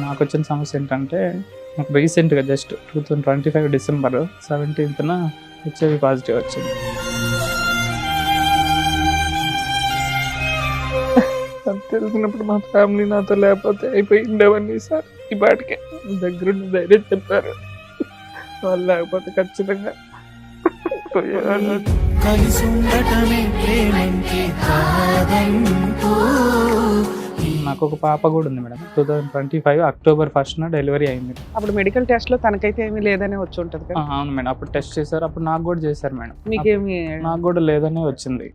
నాకు వచ్చిన సమస్య ఏంటంటే, నాకు రీసెంట్గా జస్ట్ 2025 డిసెంబర్ 17న హెచ్ఐవి పాజిటివ్ వచ్చింది. అది తెలిసినప్పుడు మా ఫ్యామిలీ నాతో లేకపోతే అయిపోయిండేవన్నీ సార్. ఈ బాటికే దగ్గరుండి ధైర్యం చెప్పారు, వాళ్ళు లేకపోతే ఖచ్చితంగా పోయేవాళ్ళు. నాకు ఒక పాప కూడా ఉంది మేడం. 2025 అక్టోబర్ 1న డెలివరీ అయింది. అప్పుడు మెడికల్ టెస్ట్ లో తనకైతే ఏమీ లేదనే వచ్చి ఉంటది కదా. అవును మేడం, అప్పుడు టెస్ట్ చేశారు, అప్పుడు నాకు కూడా చేశారు మేడం. మీకేమి నాకు కూడా లేదనే వచ్చింది.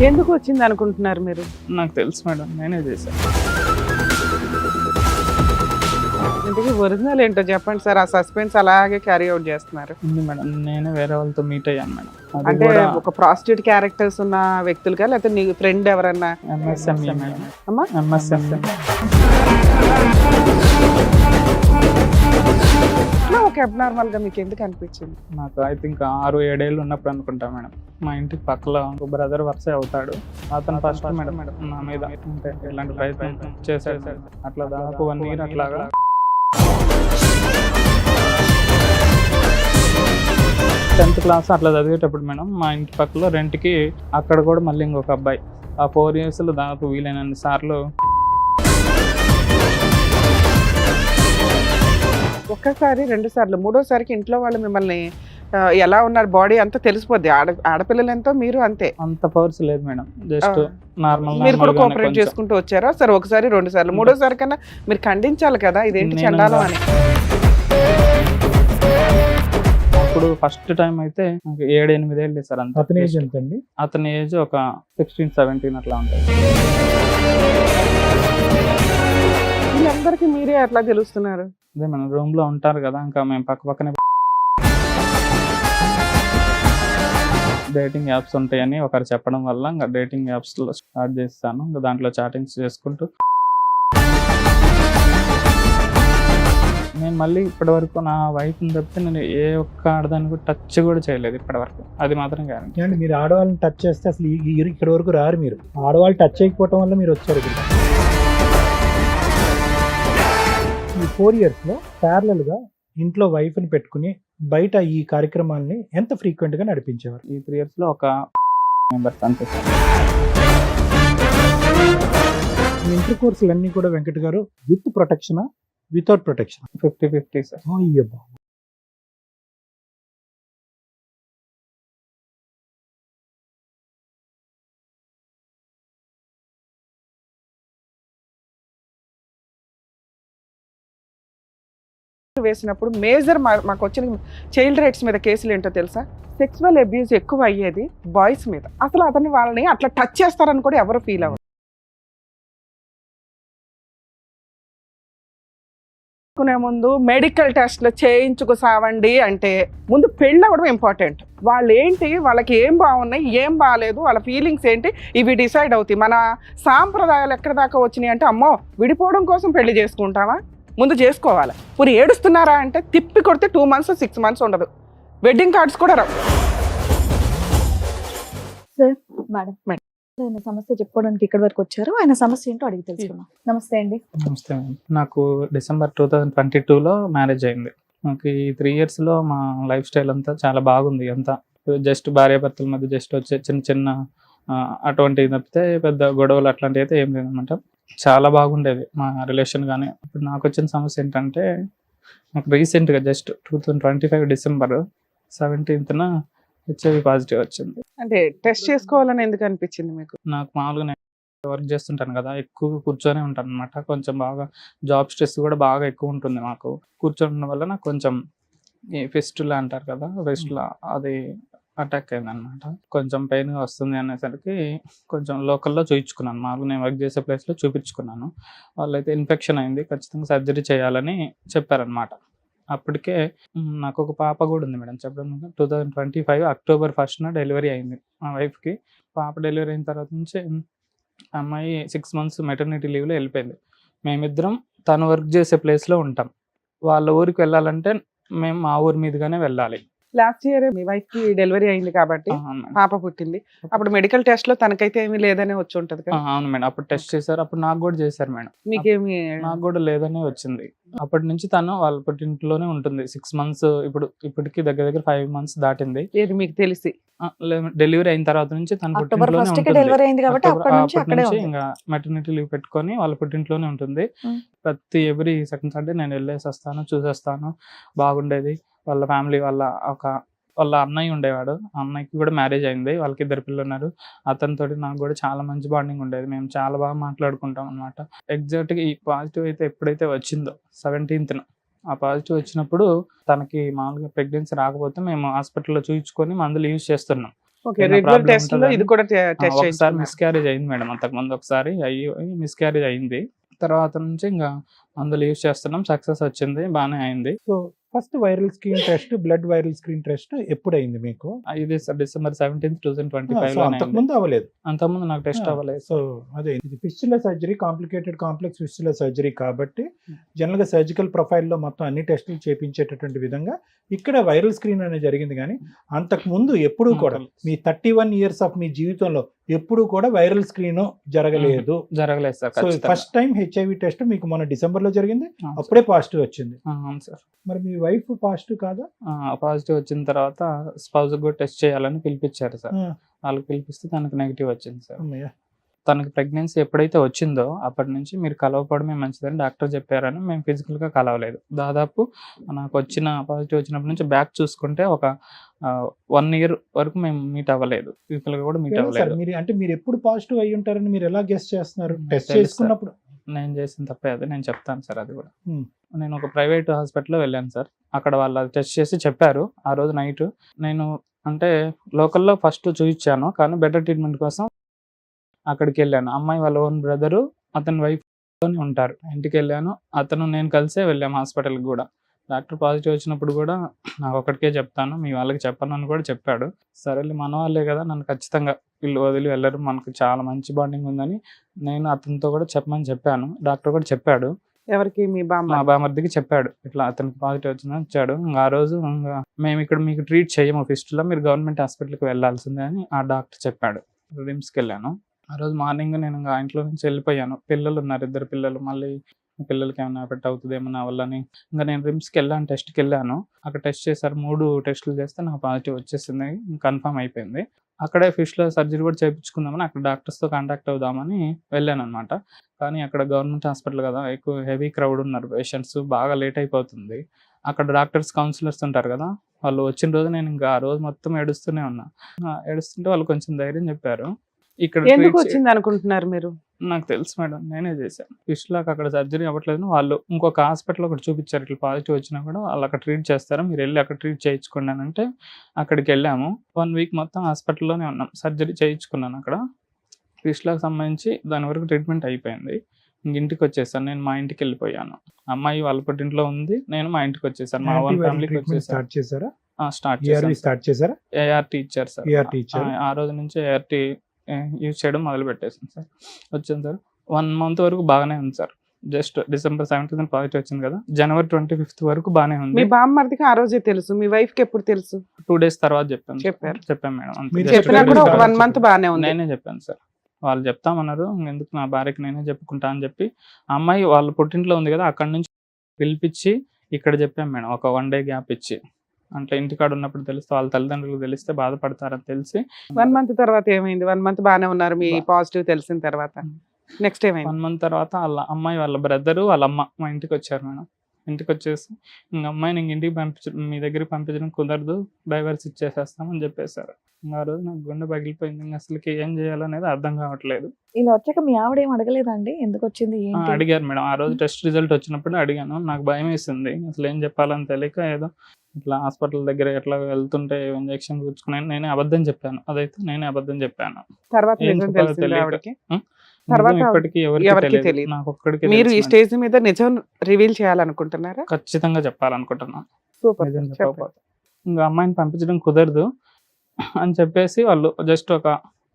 ఎందుకు వచ్చింది అనుకుంటున్నారు మీరు? నాకు తెలుసు మేడం, నేనే చేశాను. ఇంతకీ ఒరిజినల్ ఏంటో చెప్పండి సార్. ఆ సస్పెన్స్ అలాగే క్యారీ అవుట్ చేస్తున్నారు. ఉంది మేడం, నేనే వేరే వాళ్ళతో మీట్ అయ్యాను మేడం. అది అంటే కూడా ఒక ప్రాస్టిట్యూట్ క్యారెక్టర్స్ ఉన్న వ్యక్తులుగా, లేకపోతే నీ ఫ్రెండ్ ఎవరన్నా? MSME madam. అమ్మా MSME. ఒక అబ్నార్మల్ గా మీకు ఎందుకు అనిపించింది? నాకు ఐ థింక్ 6-7 ఏళ్ళు ఉన్నప్పుడు అనుకుంటా మేడం. మా ఇంటికి పక్కల ఒక బ్రదర్ వరుస అవుతాడు, అతను ఫస్ట్ మేడం నా మీద అంటే ఇలాంటి ప్రయత్నం చేశాడు. అట్లా దాదాపు 1 year అట్లాగా. టెన్త్ క్లాస్ అట్లా చదివేటప్పుడు మేడం మా ఇంటి పక్కలో రెంట్కి అక్కడ కూడా మళ్ళీ ఇంకొక అబ్బాయి, ఆ 4 yearsలో దాదాపు వీలైనన్ని సార్లు ఒక్కసారి 2 సార్లు, మూడోసారికి ఇంట్లో వాళ్ళు మిమ్మల్ని ఎలా ఉన్నారు బాడీ అంతా తెలిసిపోద్ది. ఆడపిల్లలు ఎంతో మీరు అంతే. అంత పవర్స్ లేదు మేడం, జస్ట్ నార్మల్. మీరు కూడా కోఆపరేట్ చేసుకుంటూ వచ్చారా? సరే ఒకసారి 2 సార్లు, మూడోసారి కన్నా మీరు ఖండించాలి కదా, ఇదేంటి చండాలం అని. అప్పుడు ఫస్ట్ టైం అయితే 7-8 ఏళ్ళు సార్ అంత. అతని ఏజ్ ఎంత అండి? అతని ఏజ్ ఒక 16-17 అట్లా ఉంటుంది. వీళ్ళందరికీ మీరే అట్లా తెలుస్తున్నారు? అదే మనం రూమ్ లో ఉంటారు కదా, ఇంకా మేము పక్కనే డేటింగ్ యాప్స్ ఉంటాయని ఒకరు చెప్పడం వల్ల ఇంకా డేటింగ్ యాప్స్ లో స్టార్ట్ చేస్తాను. ఇంకా దాంట్లో చాటింగ్స్ చేసుకుంటూ నేను మళ్ళీ ఇప్పటి వరకు నా వైఫ్ని తప్పితే నేను ఏ ఒక్క ఆడదాన్ని కూడా టచ్ కూడా చేయలేదు ఇప్పటి వరకు. అది మాత్రం గ్యారెంటీ. అంటే మీరు ఆడవాళ్ళని టచ్ చేస్తే అసలు ఇక్కడ వరకు రారు. మీరు ఆడవాళ్ళు టచ్ చేయకపోవటం వల్ల మీరు వచ్చారు ఇక్కడ. ఈ 4 yearsలో ప్యారలల్గా ఇంట్లో వైఫ్ని పెట్టుకుని బయట ఈ కార్యక్రమాలని ఎంత ఫ్రీక్వెంట్గా నడిపించేవారు? ఈ 3 yearsలో ఒక మెంబర్స్ అంతే. ఇంటర్ కోర్సులు అన్నీ కూడా వెంకట్ గారు విత్ ప్రొటెక్షనా, వితౌట్ ప్రొటెక్షన్? 50-50 సార్. అయ్యబ్బా. వేసినప్పుడు మేజర్ మాకు వచ్చిన చైల్డ్ రైట్స్ మీద కేసులు ఏంటో తెలుసా? సెక్సువల్ అబ్యూస్ ఎక్కువ అయ్యేది బాయ్స్ మీద. అసలు అతన్ని వాళ్ళని అట్లా టచ్ చేస్తారని కూడా ఎవరు ఫీల్ అవ్వరు. ముందు మెడికల్ టెస్ట్లు చేయించుకు సావండి అంటే ముందు పెళ్ళి అవ్వడం ఇంపార్టెంట్. వాళ్ళు ఏంటి, వాళ్ళకి ఏం బాగున్నాయి, ఏం బాగాలేదు, వాళ్ళ ఫీలింగ్స్ ఏంటి, ఇవి డిసైడ్ అవుతాయి. మన సాంప్రదాయాలు ఎక్కడి దాకా వచ్చినాయి అంటే, అమ్మో విడిపోవడం కోసం పెళ్లి చేసుకుంటావా, ముందు చేసుకోవాలి. ఇప్పుడు ఏడుస్తున్నారా అంటే తిప్పి కొడితే 2 months 6 months ఉండదు. వెడ్డింగ్ కార్డ్స్ కూడా రావు. సార్ మేడం, ఆయన సమస్య చెప్పుకోవడానికి ఇక్కడ వరకు వచ్చారు. ఆయన సమస్య ఏంటో అడిగి తెలుసుకున్నాం. నమస్తే అండి. నమస్తే మేడం. నాకు డిసెంబర్ 2022లో మ్యారేజ్ అయింది. నాకు ఈ 3 yearsలో మా లైఫ్ స్టైల్ అంతా చాలా బాగుంది. అంతా జస్ట్ భార్యాభర్తల మధ్య జస్ట్ వచ్చే చిన్న చిన్న అటువంటివి తప్పితే పెద్ద గొడవలు అట్లాంటివి అయితే ఏం లేదన్నమాట. చాలా బాగుండేది మా రిలేషన్. కానీ ఇప్పుడు నాకు వచ్చిన సమస్య ఏంటంటే, నాకు రీసెంట్గా జస్ట్ 2025 డిసెంబర్ 17న హెచ్ఐవి పాజిటివ్ వచ్చింది. అంటే టెస్ట్ చేసుకోవాలని ఎందుకు అనిపించింది మీకు? నాకు మామూలుగా నేను వర్క్ చేస్తుంటాను కదా, ఎక్కువ కూర్చొనే ఉంటాను అనమాట. కొంచెం బాగా జాబ్ స్ట్రెస్ కూడా బాగా ఎక్కువ ఉంటుంది మాకు. కూర్చోవడం వల్ల నాకు కొంచెం ఈ ఫెస్టులా అంటారు కదా, ఫెస్టులా అది అటాక్ అయింది అనమాట. కొంచెం పెయిన్ వస్తుంది అనేసరికి కొంచెం లోకల్లో చూపించుకున్నాను. మామూలుగా నేను వర్క్ చేసే ప్లేస్లో చూపించుకున్నాను. వాళ్ళైతే ఇన్ఫెక్షన్ అయింది, ఖచ్చితంగా సర్జరీ చేయాలని చెప్పారనమాట. అప్పటికే నాకు ఒక పాప కూడా ఉంది మేడం. చెప్పడం 2025 అక్టోబర్ 1న డెలివరీ అయింది మా వైఫ్కి. పాప డెలివరీ అయిన తర్వాత నుంచి అమ్మాయి 6 months మెటర్నిటీ లీవ్లో వెళ్ళిపోయింది. మేమిద్దరం తను వర్క్ చేసే ప్లేస్లో ఉంటాం. వాళ్ళ ఊరికి వెళ్ళాలంటే మేము మా ఊరి మీదుగానే వెళ్ళాలి. లాస్ట్ ఇయర్ మీ వైఫ్ కి డెలివరీ అయింది కాబట్టి అవును మేడం. పాప పుట్టింది. అప్పుడు మెడికల్ టెస్ట్ లో తనకైతే ఏమీ లేదనే వచ్చి ఉంటది కదా. అవును మేడం, అప్పుడు టెస్ట్ చేశారు, అప్పుడు నాకు కూడా చేశారు మేడం. మీకేమి నాకు కూడా లేదనే వచ్చింది. అప్పటి నుంచి తను వాళ్ళ పుట్టింట్లోనే ఉంటుంది 6 months. ఇప్పటికి దగ్గర దగ్గర 5 months దాటింది. ఏది మీకు తెలిసి డెలివరీ అయిన తర్వాత నుంచి తన అక్టోబర్ పుట్టింట్లోనే 1st కి ఉంటుంది. డెలివరీ అయింది కాబట్టి అప్పటి నుంచి అక్కడే ఉంది. ఇంకా మెటర్నిటీ లీవ్ పెట్టుకొని వాళ్ళ పుట్టింట్లోనే ఉంటుంది. ప్రతి ఎవ్రీ సెకండ్ సాటర్డే నేను వెళ్ళేసి వస్తాను, చూసేస్తాను. బాగుండేది. వాళ్ళ ఫ్యామిలీ వాళ్ళ అన్నయ్య ఉండేవాడు. ఆ అన్నయ్యకి కూడా మ్యారేజ్ అయింది, వాళ్ళకి 2 పిల్లలు ఉన్నారు. అతనితోటి నాకు కూడా చాలా మంచి బాండింగ్ ఉండేది. మేము చాలా బాగా మాట్లాడుకుంటాం అనమాట. ఎగ్జాక్ట్గా ఈ పాజిటివ్ అయితే ఎప్పుడైతే వచ్చిందో 17th, ఆ పాజిటివ్ వచ్చినప్పుడు తనకి మామూలుగా ప్రెగ్నెన్సీ రాకపోతే మేము హాస్పిటల్లో చూయించుకొని మందులు యూజ్ చేస్తున్నాం. ఓకే, ఏమైనా రెగ్యులర్ problem టెస్ట్ లో ఉంటుందని? ఇది కూడా టెస్ట్ ఒకసారి చేయించుకున్నారు. మిస్క్యారేజ్ అయింది మేడం, అంతకుముందు ఒకసారి మిస్క్యారేజ్ అయింది. తర్వాత నుంచి ఇంకా మందులు యూజ్ చేస్తున్నాం, సక్సెస్ వచ్చింది, బాగానే అయింది. So first viral screen test, blood viral screen test ఎప్పుడు అయింది మీకు? ఇది డిసెంబర్ 17th, సో 2025 అంతకుముందు అవ్వలేదు. అంతకుముందు నాకు టెస్ట్ అవ్వలేదు. సో అదే ఇది fistula surgery, complicated complex fistula surgery కాబట్టి జనరల్ గా సర్జికల్ ప్రొఫైల్లో మొత్తం అన్ని టెస్టులు చేపించేటటువంటి విధంగా ఇక్కడ వైరల్ స్క్రీన్ అనేది జరిగింది. కానీ అంతకు ముందు ఎప్పుడూ కూడా మీ 31 years ఆఫ్ మీ జీవితంలో ఎప్పుడు కూడా వైరల్ స్క్రీన్ జరగలేదు. జరగలేదు sir. So first time HIV test మీకు మొన్న డిసెంబర్ లో జరిగింది, అప్పుడే పాజిటివ్ వచ్చింది. అవును సార్. మరి మీ వైఫ్ పాజిటివ్ కాదా? పాజిటివ్ వచ్చిన తర్వాత స్పౌజ్ కూడా టెస్ట్ చేయాలని పిలిపించారు సార్. వాళ్ళకి పిలిపిస్తే తనకు నెగిటివ్ వచ్చింది సార్. అమ్మయ్య. తనకి ప్రెగ్నెన్సీ ఎప్పుడైతే వచ్చిందో అప్పటి నుంచి మీరు కలవకపోవడమే మంచిదని డాక్టర్ చెప్పారని మేము ఫిజికల్గా కలవలేదు. దాదాపు నాకు పాజిటివ్ వచ్చినప్పటి నుంచి బ్యాక్ చూసుకుంటే ఒక 1 year వరకు మేము మీట్ అవ్వలేదు, ఫిజికల్గా కూడా మీట్ ఎలా సార్ అవ్వలేదు. మీరు ఎప్పుడు పాజిటివ్ అయ్యి ఉంటారని మీరు ఎలా గెస్ చేస్తున్నారు? టెస్ట్ తెలుసు సార్. చేసుకున్నప్పుడు నేను చేసిన తప్పే అది, నేను చెప్తాను సార్ అది కూడా. Hmm. నేను ఒక ప్రైవేట్ హాస్పిటల్లో వెళ్ళాను సార్. అక్కడ వాళ్ళు టెస్ట్ చేసి చెప్పారు. ఆ రోజు నైట్ నేను అంటే లోకల్లో ఫస్ట్ చూపించాను, కానీ బెటర్ ట్రీట్మెంట్ కోసం అక్కడికి వెళ్ళాను. అమ్మాయి వాళ్ళ ఓన్ బ్రదరు అతని వైఫ్ ఉంటారు. ఇంటికి వెళ్ళాను, అతను నేను కలిసే వెళ్ళాము హాస్పిటల్కి కూడా. డాక్టర్ పాజిటివ్ వచ్చినప్పుడు కూడా నాకు ఒక్కడికే చెప్తాను, మీ వాళ్ళకి చెప్పను అని కూడా చెప్పాడు. సరేలే, మన వాళ్ళే కదా, నన్ను ఖచ్చితంగా వీళ్ళు వదిలి వెళ్ళరు, మనకు చాలా మంచి బాండింగ్ ఉందని నేను అతనితో కూడా చెప్పమని చెప్పాను. డాక్టర్ కూడా చెప్పాడు, ఎవరికి? మీ మా బామర్దికి చెప్పాడు, ఇట్లా అతనికి పాజిటివ్ వచ్చిందని వచ్చాడు. ఇంకా ఆ రోజు ఇంకా మేము ఇక్కడ మీకు ట్రీట్ చేయము ఫిస్టులా, మీరు గవర్నమెంట్ హాస్పిటల్కి వెళ్ళాల్సిందే అని ఆ డాక్టర్ చెప్పాడు. రిమ్స్కి వెళ్ళాను. ఆ రోజు మార్నింగ్ నేను ఇంకా ఇంట్లో నుంచి వెళ్ళిపోయాను. పిల్లలు ఉన్నారు, 2 పిల్లలు. మళ్ళీ పిల్లలకి ఏమైనా ఎఫెక్ట్ అవుతుందేమో నా వల్లని ఇంకా నేను రిమ్స్కి వెళ్ళాను, టెస్ట్కి వెళ్ళాను. అక్కడ టెస్ట్ చేశారు, 3 టెస్టులు చేస్తే నాకు పాజిటివ్ వచ్చేసింది, కన్ఫర్మ్ అయిపోయింది. అక్కడే ఫిష్లో సర్జరీ కూడా చేయించుకుందామని అక్కడ డాక్టర్స్తో కాంటాక్ట్ అవుదామని వెళ్ళాను అనమాట. కానీ అక్కడ గవర్నమెంట్ హాస్పిటల్ కదా, ఎక్కువ హెవీ క్రౌడ్ ఉన్నారు పేషెంట్స్, బాగా లేట్ అయిపోతుంది. అక్కడ డాక్టర్స్, కౌన్సిలర్స్ ఉంటారు కదా, వాళ్ళు వచ్చిన రోజు నేను ఇంకా ఆ రోజు మొత్తం ఏడుస్తూనే ఉన్నా. ఏడుస్తుంటే వాళ్ళు కొంచెం ధైర్యం చెప్పారు. ఇక్కడ ఎందుకు వచ్చింది అనుకుంటున్నారు మీరు? నాకు తెలుసు మేడం, నేనే చేశాను. ఫిష్లాకి అక్కడ సర్జరీ అవ్వట్లేదు, వాళ్ళు ఇంకొక హాస్పిటల్ ఒకటి చూపించారు, ఇట్లా పాజిటివ్ వచ్చినా కూడా వాళ్ళు అక్కడ ట్రీట్ చేస్తారు, మీరు వెళ్ళి అక్కడ ట్రీట్ చేయించుకోండి అని అంటే అక్కడికి వెళ్ళాము. 1 week మొత్తం హాస్పిటల్లోనే ఉన్నాం. సర్జరీ చేయించుకున్నాను అక్కడ. ఫిష్లాకి సంబంధించి దాని వరకు ట్రీట్మెంట్ అయిపోయింది. ఇంటికి వచ్చేసాను, నేను మా ఇంటికి వెళ్ళిపోయాను. అమ్మాయి వాళ్ళ పుట్టింట్లో ఉంది, నేను మా ఇంటికి వచ్చేసాను, మా ఓన్ ఫ్యామిలీకి వచ్చేసాను. స్టార్ట్ చేశారా? స్టార్ట్ చేశాను. ఏఆర్టీ ఇచ్చారు సార్. ఆ రోజు నుంచి ఏఆర్టీ యూజ్ చేయడం మొదలు పెట్టేసాను సార్. వచ్చాను సార్, 1 month వరకు బాగానే ఉంది sir. Just December 17th positive వచ్చింది కదా, జనవరి 25th వరకు బాగానే ఉంది. మీ బామ్మర్దికి ఆ రోజే తెలుసు, మీ వైఫ్ కి ఎప్పుడు తెలుసు? 2 days తర్వాత చెప్పాను మేడం. మీరు చెప్పినా కూడా ఒక 1 month బాగానే ఉంది. నేనే చెప్పాను సార్, వాళ్ళు చెప్తామన్నారు, ఎందుకు నా భార్యకి నేనే చెప్పుకుంటా అని చెప్పి అమ్మాయి వాళ్ళ పుట్టింట్లో ఉంది కదా, అక్కడ నుంచి పిలిపించి ఇక్కడ చెప్పాను మేడం. ఒక 1 day గ్యాప్ ఇచ్చి, అంటే ఇంటికాడ ఉన్నప్పుడు తెలిస్తే వాళ్ళ తల్లిదండ్రులకు తెలిస్తే బాధపడతారని తెలిసి. 1 month తర్వాత ఏమైంది? 1 month బాగానే ఉన్నారు మీ పాజిటివ్ తెలిసిన తర్వాత. నెక్స్ట్ ఏమైంది? 1 month తర్వాత వాళ్ళ అమ్మాయి వాళ్ళ బ్రదరు వాళ్ళ అమ్మ మా ఇంటికి వచ్చారు మేడం. ఇంటికి వచ్చేసి ఇంక అమ్మాయిని ఇంటికి మీ దగ్గరికి పంపించడం కుదరదు, డైవర్స్ ఇచ్చేసేస్తామని చెప్పేశారు. ఇంకా ఆ రోజు నాకు గుండె పగిలిపోయింది, ఇంకా అసలుకి ఏం చేయాలనేది అర్థం కావట్లేదు. ఇలా వచ్చాక మీ ఆవిడ ఏం అడగలేదండి ఎందుకు వచ్చింది ఏంటి? అడిగారు మేడం, ఆ రోజు టెస్ట్ రిజల్ట్ వచ్చినప్పుడు అడిగాను. నాకు భయం వేసింది, అసలు ఏం చెప్పాలని తెలియక ఏదో ఇట్లా హాస్పిటల్ దగ్గర ఎట్లా వెళ్తుంటే ఇంజక్షన్ కూర్చుకున్నాను, నేనే అబద్ధం చెప్పాను. అదైతే నేనే అబద్ధం చెప్పాను. తర్వాత ఏం నిజం చెప్పాలో తెలిసిందా తెలియక. ఆవిడకి? నిజం ఇప్పటికీ ఎవరికి ఎవరికీ తెలియదు, తెలియదు. నాకు ఒక్కడికి మీరు ఈ తెలుసు మేడం. స్టేజ్ మీద నిజం రివీల్ చేయాలనుకుంటున్నారా? ఖచ్చితంగా చెప్పాలనుకుంటున్నాను. సూపర్, నిజం చెప్పండి. చెప్పకపోతే ఇంకా అమ్మాయిని పంపించడం కుదరదు అని చెప్పేసి వాళ్ళు జస్ట్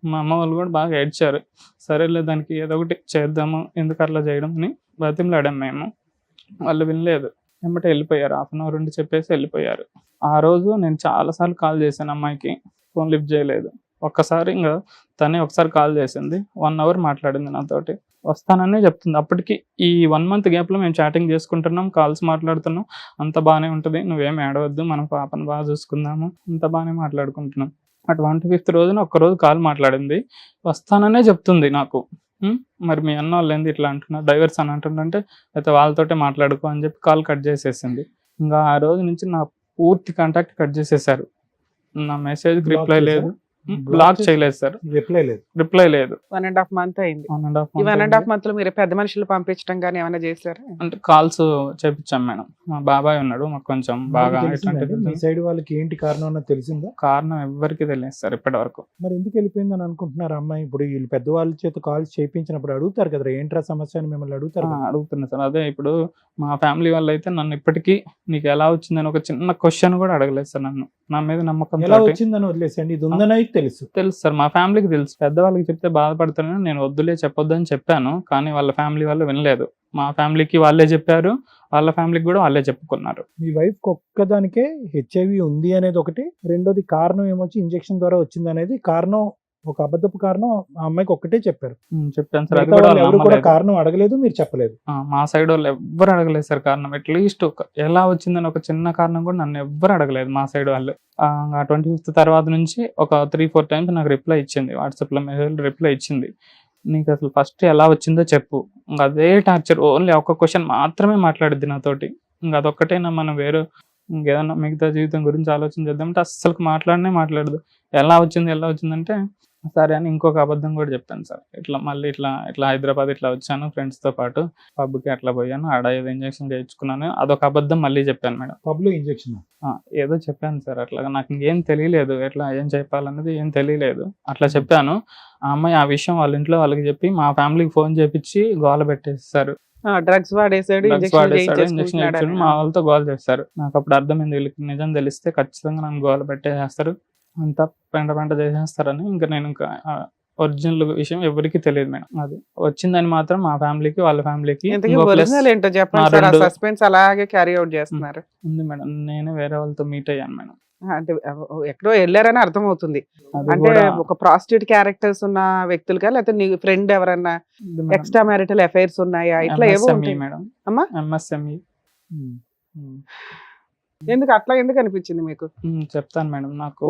మా అమ్మ వాళ్ళు కూడా బాగా ఏడ్చారు. సరేలే, దానికి ఏదో ఒకటి చేద్దాము, ఎందుకు అట్లా చేయడం అని బతిమలాడాం మేము. వాళ్ళు వినలేదు. ఎమ్మటే వెళ్ళిపోయారు. హాఫ్ అన్ అవర్ ఉండి చెప్పేసి వెళ్ళిపోయారు. ఆ రోజు నేను చాలాసార్లు కాల్ చేశాను అమ్మాయికి, ఫోన్ లిఫ్ట్ చేయలేదు. ఒక్కసారి ఇంకా తనే ఒకసారి కాల్ చేసింది, 1 అవర్ మాట్లాడింది నాతోటి. వస్తాననే చెప్తుంది. అప్పటికి ఈ 1 మంత్ గ్యాప్లో మేము చాటింగ్ చేసుకుంటున్నాం, కాల్స్ మాట్లాడుతున్నాం, అంత బాగానే ఉంటుంది, నువ్వేం ఏడవద్దు, మనం పాపను బాగా చూసుకుందాము, అంత బాగానే మాట్లాడుకుంటున్నాం. అటు 25th రోజున ఒక్కరోజు కాల్ మాట్లాడింది, వస్తాననే చెప్తుంది నాకు. మరి మీ అన్న వాళ్ళు ఏంది ఇట్లా అంటున్నారు, డైవర్స్ అని అంటుంటే అయితే వాళ్ళతోటే మాట్లాడుకో అని చెప్పి కాల్ కట్ చేసేసింది. ఇంకా ఆ రోజు నుంచి నా పూర్తి కాంటాక్ట్ కట్ చేసేసారు. నా మెసేజ్కి రిప్లై లేదు, బ్లాక్ చేయలేదు సార్, రిప్లై లేదు. 1.5 month అయింది. 1.5 ఈ 1.5 month లో మీరు పెద్ద మనుషులు పంపించడం కానీ ఏమైనా చేశారా? అంటే కాల్స్ చేపించాం మేడం. మా బాబాయ్ ఉన్నాడు, మాకు కొంచెం బాగా మీ సైడ్ వాళ్ళకి ఏంటి కారణం అన్నది తెలిసిందా? కారణం ఎవ్వరికి తెలియదు సార్ ఇప్పటి వరకు. మరి ఎందుకు వెళ్ళిపోయింది అని అనుకుంటున్నారు అమ్మాయి? ఇప్పుడు వీళ్ళు పెద్దవాళ్ళ చేత కాల్స్ చేయించినప్పుడు అడుగుతారు కదా, ఏంట్రా సమస్య అని మిమ్మల్ని అడుగుతారు కదా? అడుగుతున్నా సార్. అదే ఇప్పుడు మా ఫ్యామిలీ వాళ్ళు అయితే నన్ను ఇప్పటికీ నీకు ఎలా వచ్చిందని ఒక చిన్న క్వశ్చన్ కూడా అడగలేదు సార్. నన్ను నా మీద నమ్మకం ఎలా వచ్చిందని వదిలేసండి, ఇది ఉందని తెలుసు సార్, మా ఫ్యామిలీకి తెలుసు. పెద్దవాళ్ళకి చెప్తే బాధపడతానని నేను వద్దులే చెప్పొద్దని చెప్పాను, కానీ వాళ్ళ ఫ్యామిలీ వాళ్ళు వినలేదు. మా ఫ్యామిలీకి వాళ్ళే చెప్పారు, వాళ్ళ ఫ్యామిలీకి కూడా వాళ్ళే చెప్పుకున్నారు. మీ వైఫ్ ఒక్కదానికే HIV ఉంది అనేది ఒకటి, రెండోది కారణం ఏమొచ్చి ఇంజెక్షన్ ద్వారా వచ్చింది అనేది కారణం, ఒక అబద్ధపు కారణం ఆ అమ్మాయికి ఒక్కటే చెప్పారు. చెప్పాను సార్. అది ఎవరు కూడా కారణం అడగలేదు, మీరు చెప్పలేదు. మా సైడ్ వాళ్ళు ఎవ్వరు అడగలేదు సార్ కారణం. అట్లీస్ట్ ఎలా వచ్చిందని ఒక చిన్న కారణం కూడా నన్ను ఎవ్వరు అడగలేదు మా సైడ్ వాళ్ళు. 25th తర్వాత నుంచి ఒక 3-4 times నాకు రిప్లై ఇచ్చింది, వాట్సాప్లో మెసేజ్ రిప్లై ఇచ్చింది. నీకు అసలు ఫస్ట్ ఎలా వచ్చిందో చెప్పు. ఇంకా అదే టార్చర్, ఓన్లీ ఒక్క క్వశ్చన్ మాత్రమే మాట్లాడిద్ది నాతోటి. ఇంకా అదొక్కటైనా మనం వేరే ఇంకేదన్నా మిగతా జీవితం గురించి ఆలోచన చేద్దామంటే అస్సలు మాట్లాడదు. ఎలా వచ్చిందంటే సరే అని ఇంకొక అబద్ధం కూడా చెప్పాను సార్. ఇట్లా హైదరాబాద్ ఇట్లా వచ్చాను ఫ్రెండ్స్తో పాటు, పబ్కి అట్లా పోయాను, ఆడ ఏదో ఇంజక్షన్ చేయించుకున్నాను, అదొక అబద్ధం మళ్ళీ చెప్పాను మేడం. పబ్లో ఇంజక్షన్ ఏదో చెప్పాను సార్. అట్లాగా నాకు ఇంకేం తెలియలేదు, ఎట్లా ఏం చెప్పాలన్నది ఏం తెలియలేదు. అట్లా చెప్పాను. ఆ అమ్మాయి ఆ విషయం వాళ్ళ ఇంట్లో వాళ్ళకి చెప్పి మా ఫ్యామిలీకి ఫోన్ చేపించి గోల పెట్టేస్తారు. డ్రగ్స్ వాడేసాడు, ఇంజక్షన్ మా వాళ్ళతో గోల చేస్తారు. నాకు అప్పుడు అర్థమైంది, వీళ్ళకి నిజం తెలిస్తే ఖచ్చితంగా నన్ను గోల పెట్టేస్తారు, అంతా పెంట చేసేస్తారని. ఇంకా నేను ఒరిజినల్ విషయం ఎవరికి తెలియదు మేడం. అది వచ్చిందని మాత్రం మా ఫ్యామిలీకి వాళ్ళ ఫ్యామిలీకి ఏంటో చెప్పండి. సస్పెన్స్ అలాగే క్యారీ అవుట్ చేస్తున్నారు. ఉంది మేడం. నేను వేరే వాళ్ళతో మీట్ అయ్యాను మేడం. అంటే ఎక్కడో వెళ్ళారని అర్థమవుతుంది. అంటే ఒక ప్రాస్టిట్యూట్ క్యారెక్టర్స్ ఉన్న వ్యక్తులుగా, లేకపోతే నీ ఫ్రెండ్ ఎవరన్నా ఎక్స్ట్రా మ్యారిటల్ అఫైర్స్ ఉన్నాయా, ఇట్లా ఏవో మేడం. అమ్మా MSME. ఎందుకు అనిపించింది మీకు? చెప్తాను మేడం. నాకు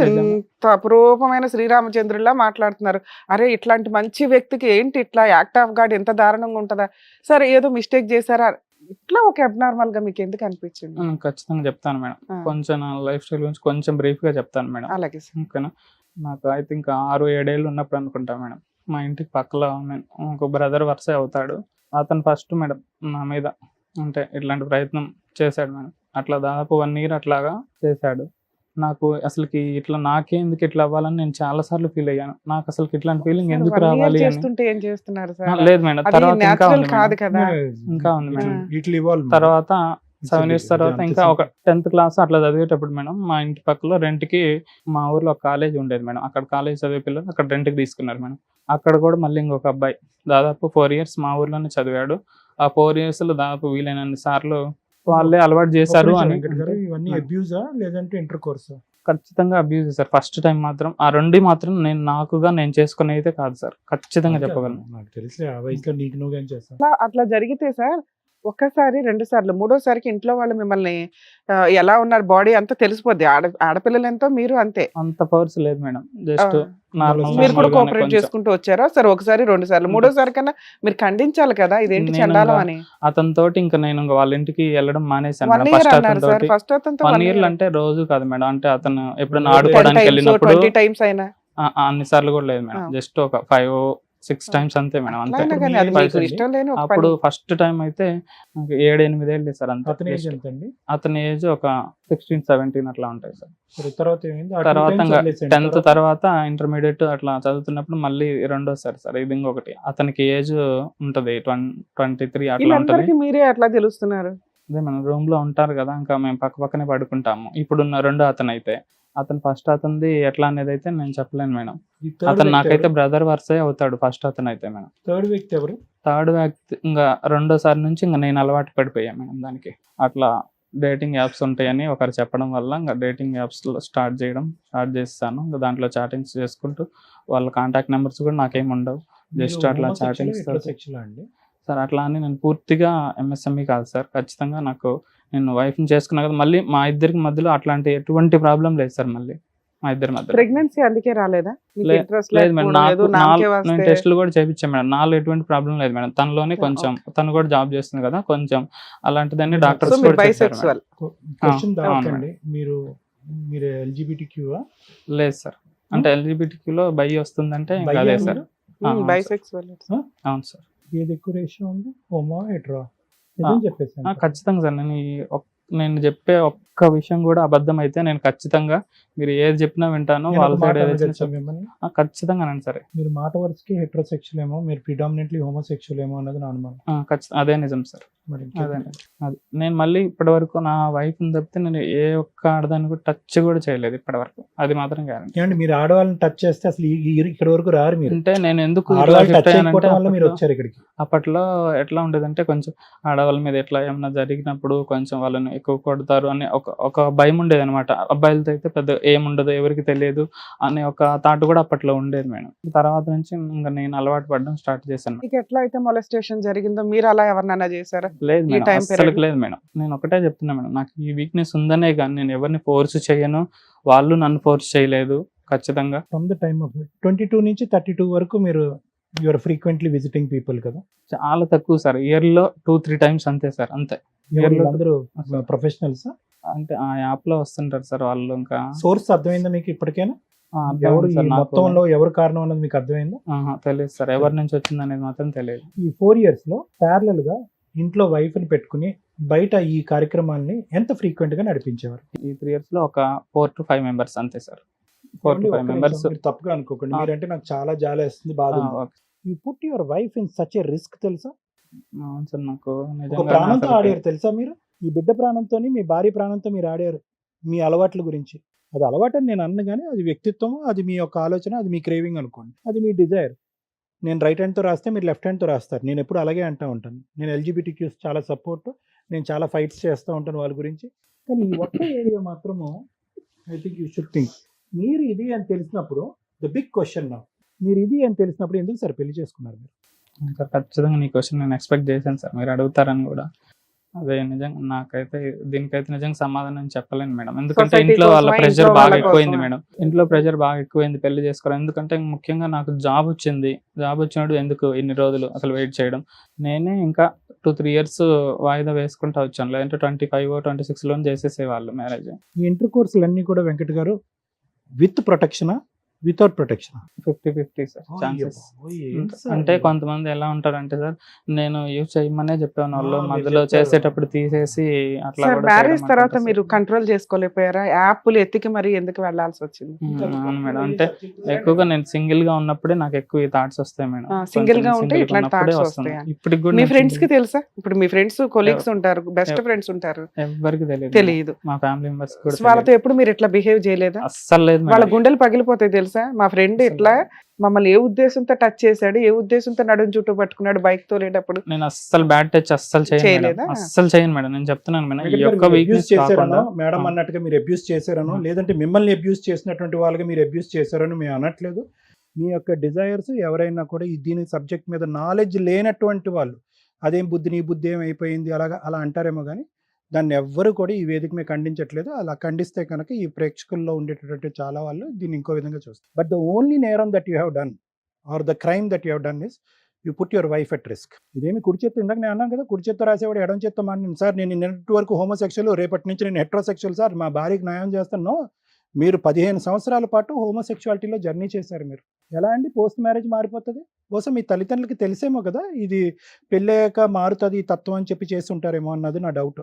ఎంత అపురూపమైన శ్రీరామచంద్రులా మాట్లాడుతున్నారు. అరే ఇట్లాంటి మంచి వ్యక్తికి ఏంటి ఇట్లా యాక్ట్ ఆఫ్ గాడ్ ఎంత దారుణంగా ఉంటుందా? సరే ఏదో మిస్టేక్ చేశారా, ఇట్లా ఒక అబ్నార్మల్ గా మీకు ఎందుకు అనిపించింది? ఖచ్చితంగా చెప్తాను మేడం. కొంచెం నా లైఫ్ స్టైల్ గురించి కొంచెం బ్రీఫ్ గా చెప్తాను మేడం. అలాగే. ఓకేనా. నాకు ఐ థింక్ 6-7 ఏళ్ళు ఉన్నప్పుడు అనుకుంటా మేడం, మా ఇంటికి పక్కలో ఒక బ్రదర్ వరుస అవుతాడు. అతను ఫస్ట్ మేడం నా మీద అంటే ఇట్లాంటి ప్రయత్నం చేశాడు మేడం. అట్లా దాదాపు 1 year అట్లాగా చేశాడు. నాకు అసలుకి ఇట్లా నాకెందుకు ఇట్లా అవ్వాలని నేను చాలా సార్లు ఫీల్ అయ్యాను. నాకు అసలు ఇట్లాంటి ఫీలింగ్ ఎందుకు రావాలి అని. లేదు మేడం, తర్వాత ఇంకా ఉంది మేడం. తర్వాత 7 years తర్వాత ఇంకా ఒక 10th class అట్లా చదివేటప్పుడు మేడం, మా ఇంటి పక్కలో రెంట్కి మా ఊర్లో ఒక కాలేజ్ ఉండేది మేడం. అక్కడ కాలేజ్ చదివే పిల్లలు అక్కడ రెంట్కి తీసుకున్నారు మేడం. అక్కడ కూడా మళ్ళీ ఇంకొక అబ్బాయి దాదాపు 4 years మా ఊర్లోనే చదివాడు. ఆ 4 years లో దాదాపు వీలైనన్ని సార్లు వాళ్ళే అలవాటు చేశారు అని. ఖచ్చితంగా అబ్యూజ్ చేశారు. ఫస్ట్ టైం మాత్రం ఆ 2 మాత్రం నేను చేసుకునే అయితే కాదు సార్, ఖచ్చితంగా చెప్పగలను. అట్లా జరిగితే సార్ ఒక్కసారి 2 సార్లు 3వ సారికి ఇంట్లో వాళ్ళు మిమ్మల్ని ఎలా ఉన్నారు, బాడీ అంతా తెలిసిపోద్ది. ఆడపిల్లలు ఎంతో మీరు అంతే, అంత పవర్స్ లేదు మేడం. జస్ట్ మీరు కూడా కోఆపరేట్ చేసుకుంటూ వచ్చారా? సరే 1 సారి 2 సార్లు 3వ సారి కన్నా మీరు ఖండించాలి కదా, ఇదేంటి చండాలం అని. అతనితోటి ఇంకా నేను వాళ్ళ ఇంటికి వెళ్ళడం మానేశాను. 1 year 1 year అంటే రోజు కాదు మేడం, అంటే అతను ఎప్పుడైనా ఆడుకోవడానికి వెళ్ళినప్పుడు 20 times అయినా అన్ని సార్లు కూడా లేదు మేడం. జస్ట్ ఒక 5-6 times అంతే మేడం. అంతే. అప్పుడు ఫస్ట్ టైం అయితే 7-8 ఏళ్ళు సార్. అంతే. అతని ఏజ్ ఒక 16-17 అట్లా ఉంటాయి సార్. తర్వాత 10th తర్వాత ఇంటర్మీడియట్ అట్లా చదువుతున్నప్పుడు మళ్ళీ రెండోసారి సార్ ఇది ఇంకొకటి. అతనికి ఏజ్ ఉంటది 23 అట్లా ఉంటది. మీరే అట్లా తెలుస్తున్నారు? అదే మనం రూమ్ లో ఉంటారు కదా, ఇంకా మేము పక్కనే పడుకుంటాము. ఇప్పుడున్న రెండో అతను అయితే అతను ఫస్ట్ అతనిది ఎట్లా అనేది అయితే నేను చెప్పలేను మేడం. ఈ థర్డ్ అతను వ్యక్తి నాకైతే ఎవరు? బ్రదర్ వర్సే అవుతాడు ఫస్ట్ అతను అయితే మేడం. థర్డ్ వ్యక్తి ఎవరు? థర్డ్ వ్యక్తి ఇంకా రెండోసారి నుంచి ఇంకా నేను అలవాటు పడిపోయాను మేడం దానికి. అట్లా డేటింగ్ యాప్స్ ఉంటాయని ఒకరు చెప్పడం వల్ల ఇంకా డేటింగ్ యాప్స్లో స్టార్ట్ చేస్తాను. ఇంకా దాంట్లో చాటింగ్స్ చేసుకుంటూ వాళ్ళ కాంటాక్ట్ నెంబర్స్ కూడా నాకేం ఉండవు. జస్ట్ మీరు అట్లా homosexual ఆ, చాటింగ్స్. heterosexual ఆ అండి? సార్ అట్లా అని నేను పూర్తిగా ఎంఎస్ఎంఈ కాదు సార్. ఖచ్చితంగా నాకు నేను వైఫ్ని చేసుకున్నా కదా, మళ్ళీ మా ఇద్దరికి మధ్యలో అట్లాంటి ఎటువంటి ప్రాబ్లం లేదు సార్. మళ్ళీ మా ఇద్దరి మధ్యలో ప్రెగ్నెన్సీ అందుకే రాలేదా? మీకు లే- interest లేదు మేడం. లేకపోవడం, ఏదో నామకే నేను వస్తే టెస్టులు కూడా చేయించాను మేడం. నాలో ఎటువంటి ప్రాబ్లం లేదు మేడం. తనలోనే కొంచెం తను కూడా జాబ్ చేస్తుంది కదా, కొంచెం అలాంటిదని So డాక్టర్స్ సో మీరు కూడా చెప్పారు బైసెక్సువల్. క్వశ్చన్ అవును దాకండి. మీరు ఎల్జిబిటిక్యూవా? లేదు సార్. అంటే ఎల్జిబిటిక్యూలో బై వస్తుందంటే ఇంకా అదే సార్. అవును సార్. బైసెక్సువల్. అవును సార్. ఏది ఎక్కువ రేషియో ఉంది? హోమో హెట్రో? నిజం చెప్పేసాను. ఖచ్చితంగా సార్. నేను చెప్పే ఒక్క విషయం కూడా అబద్ధం అయితే నేను ఖచ్చితంగా మీరు ఏది చెప్పినా వింటాను. నేను వాళ్ళ ఒక మాట సైడ్ ఏదైతే అనగచ్చా మిమ్మల్ని? ఖచ్చితంగా అనండి సరే. మీరు మాట వరుసకి హెట్రోసెక్షువల్ ఏమో, మీరు ప్రిడామినెంట్లీ హోమోసెక్షువల్ ఏమో అన్నది నా అనుమానం. ఖచ్చితంగా అదే నిజం సార్. మరి అదే అది నేను మళ్ళీ ఇప్పటి వరకు నా వైఫ్ని తప్పితే నేను ఏ ఒక్క ఆడదాన్ని కూడా టచ్ కూడా చేయలేదు ఇప్పటి వరకు. అది మాత్రం గ్యారెంటీ. ఏమండి, మీరు ఆడవాళ్ళని టచ్ చేస్తే అసలు ఇక్కడ వరకు రారు మీరు. అంటే నేను ఎందుకు ఇట్లా ఆడవాళ్ళు shift టచ్ అయ్యానంటే అయిపోవడం వల్ల మీరు అప్పట్లో- వచ్చారు ఇక్కడికి. అప్పట్లో ఎట్లా ఉండేదంటే కొంచెం ఆడవాళ్ళ మీద ఎట్లా ఏమన్నా జరిగినప్పుడు కొంచెం వాళ్ళని ఎక్కువ కొడతారు అని ఒక భయం ఉండేది అనమాట. అబ్బాయిలతో అయితే పెద్ద ఏముండదు, ఎవరికి తెలియదు అనే ఒక థాట్ కూడా అప్పట్లో ఉండేది మేడం. తర్వాత నుంచి ఇంకా నేను అలవాటు పడడం స్టార్ట్ చేశాను. మీకు ఎట్లా అయితే మొలెస్టేషన్ జరిగిందో మీరు అలా ఎవరినైనా చేశారా? లేదు ఈ మేడం, time అస్సలు period? లేదు మేడం. నేను ఒకటే చెప్తున్నా మేడం, నాకు ఈ వీక్నెస్ ఉందనే కానీ నేను ఎవరిని ఫోర్స్ చేయను, వాళ్ళు నన్ను ఫోర్స్ చేయలేదు. ఖచ్చితంగా ఫ్రమ్ ద టైమ్ ఆఫ్ 22 నుంచి 32 వరకు మీరు యూఆర్ ఫ్రీక్వెంట్లీ విజిటింగ్ పీపుల్ కదా? చాలా తక్కువ సార్. ఇయర్లో 2-3 టైమ్స్ అంతే సార్, అంతే. Yearలో అందరూ ప్రొఫెషనల్స్? అంటే ఆ యాప్ లో వస్తుంటారు సార్ వాళ్ళు. ఇంకా సోర్స్ అర్థమైందా మీకు ఇప్పటికైనా? అర్థమైంది ఎవరు ఈ సార్ నాకు. మొత్తంలో ఎవరు కారణం అన్నది మీకు అర్థమైందా? తెలియదు సార్, ఎవరి నుంచి వచ్చింది అనేది మాత్రం తెలియదు. ఈ 4 years లో ప్యారలల్ గా ఇంట్లో వైఫ్ ని పెట్టుకుని బయట ఈ కార్యక్రమాల్ని ఎంత ఫ్రీక్వెంట్ గా నడిపించేవారు? ఈ 3 years లో ఒక 4 to 5 members అంతే సార్. 4 to 5 ఒక్క members. నిమిషం, మీరు తప్పుగా అనుకోకండి. మీరంటే నాకు చాలా జాలేస్తుంది, బాధ ఉంది. You put your wife in such a risk, తెలుసా? అవును సార్, నాకు ఒక నిజంగా ప్రాణంతో అసలు ఆడారు తెలుసా మీరు? ఈ బిడ్డ ప్రాణంతో, మీ భార్య ప్రాణంతో మీరు ఆడారు మీ అలవాట్ల గురించి. అది అలవాటు అని నేను అన్న, కానీ అది వ్యక్తిత్వం, అది మీ యొక్క ఆలోచన, అది మీ క్రేవింగ్ అనుకోండి, అది మీ డిజైర్. నేను రైట్ హ్యాండ్తో రాస్తే మీరు లెఫ్ట్ హ్యాండ్తో రాస్తారు. నేను ఎప్పుడు అలాగే అంటూ ఉంటాను. నేను ఎల్జిబిటిక్యూస్ చాలా సపోర్ట్, నేను చాలా ఫైట్స్ చేస్తూ ఉంటాను వాళ్ళ గురించి. కానీ ఈ ఒక్క ఏరియా మాత్రము I think you should think. మీరు ఇది అని తెలిసినప్పుడు ద బిగ్ క్వశ్చన్ నా, మీరు ఇది అని తెలిసినప్పుడు ఎందుకు సార్ పెళ్లి చేసుకున్నారు మీరు? సార్ ఖచ్చితంగా నీ క్వశ్చన్ నేను ఎక్స్పెక్ట్ చేశాను సార్, మీరు అడుగుతారని కూడా. అదే నిజంగా నాకైతే దీనికైతే నిజంగా సమాధానం చెప్పలేను మేడం. ఎందుకంటే Society ఇంట్లో వాళ్ళ కోసమా, ప్రెషర్ ఇంట్లో బాగా వాళ్ళ ఎక్కువైంది కోసమా? మేడం. ఇంట్లో ప్రెషర్ బాగా ఎక్కువైంది పెళ్లి చేసుకోవడం. ఎందుకంటే ముఖ్యంగా నాకు జాబ్ వచ్చింది. జాబ్ వచ్చినప్పుడు ఎందుకు ఇన్ని రోజులు అసలు వెయిట్ చేయడం. నేనే ఇంకా 2-3 years వాయిదా వేసుకుంటూ వచ్చాను. లేదంటే 25-26 చేసేసేవాళ్ళు మ్యారేజ్. ఈ ఇంటర్ కోర్సులన్నీ కూడా వెంకట్ గారు విత్ ప్రొటెక్షనా, వితౌట్ ప్రొటెక్షన్? 50-50 sir chances. అంటే కొంతమంది ఎలా ఉంటారంటే సార్, నేను యూజ్ చేయమనే చెప్పాను వాళ్ళు, మీరు మధ్యలో చెప్పారు. చేసేటప్పుడు తీసేసి అట్లా సార్ కూడా మ్యారేజ్ చేయడం తర్వాత అంటుంటారు మీరు సార్. కంట్రోల్ చేసుకోలేకపోయారా? యాప్లు ఎత్తికి మరి ఎందుకు వెళ్లాల్సి వచ్చింది? అవును మేడం. అంటే ఎక్కువగా నేను సింగిల్ గా ఉన్నప్పుడే నాకు ఎక్కువ ఈ థాట్స్ వస్తాయి మేడం. సింగిల్ గా కొంచెం ఉంటే single గా ఇట్లాంటి ఉన్నప్పుడే థాట్స్ వస్తుంది. వస్తాయి. ఇప్పటికి కూడా మీ నేను ఫ్రెండ్స్ కి single- తెలుసా? ఇప్పుడు మీ ఫ్రెండ్స్ కొలీగ్స్ ఉంటారు, బెస్ట్ ఫ్రెండ్స్ ఉంటారు, ఎవ్వరికి తెలియదు. తెలియదు. మా ఫ్యామిలీ మెంబర్స్ కూడా వాళ్ళతో తెలియదు. ఎప్పుడు మీరు ఇట్లా బిహేవ్ చేయలేదా? అస్సలు లేదు వాళ్ళ మేడం. గుండెలు పగిలిపోతాయి తెలుసా? మా ఫ్రెండ్ అసలు ఇట్లా మమ్మల్ని ఏ ఉద్దేశంతో టచ్ చేశాడు, ఏ ఉద్దేశంతో నడుం చుట్టూ పట్టుకున్నాడు బైక్ తోలేటప్పుడు. నేను అస్సలు బ్యాడ్ టచ్ అస్సలు చేయను మేడం. చేయలేదా? అస్సలు చేయను మేడం. నేను చెప్తున్నాను మేడం, ఈ యొక్క అబ్యూస్ వీక్నెస్ చేశారనో, కాకుండా మేడం ఆ. అన్నట్టుగా మీరు అబ్యూస్ చేశారనో, లేదంటే మిమ్మల్ని అబ్యూస్ చేసినటువంటి వాళ్ళకి మీరు అబ్యూస్ చేశారని మేము అనట్లేదు. మీ యొక్క డిజైర్స్ ఎవరైనా కూడా దీని సబ్జెక్ట్ మీద నాలెడ్జ్ లేనటువంటి వాళ్ళు, అదేం బుద్ధి నీ బుద్ధి ఏమైపోయింది అలా అంటారేమో, కానీ దాన్ని ఎవ్వరు కూడా ఈ వేదిక మీద ఖండించట్లేదు. అలా ఖండిస్తే కనుక ఈ ప్రేక్షకుల్లో ఉండేటటువంటి చాలా వాళ్ళు దీన్ని ఇంకో విధంగా చూస్తారు. బట్ ద ఓన్లీ నేరం that you have done or the crime that you have done is you put your wife at risk. ఇదేమి కుడి చేత్తో, ఇందాక నేను అన్నాను కదా, కుడి చేత్తో రాసేవాడు ఎడం చేత్తో మాట్లాడి సార్ నేను నిన్నటి వరకు హోమోసెక్షువల్, రేపటి నుంచి నేను హెట్రోసెక్షువల్ సార్, మా భార్యకి న్యాయం చేస్తాను. మీరు 15 సంవత్సరాల పాటు హోమోసెక్షువాలిటీలో జర్నీ చేశారు. మీరు ఎలా అండి పోస్ట్ మ్యారేజ్ మారిపోతుంది? బహుశా మీ తల్లిదండ్రులకి తెలిసేమో కదా ఇది పెళ్ళయ్యాక మారుతుంది ఈ తత్వం అని చెప్పి చేసి ఉంటారేమో అన్నది నా డౌట్.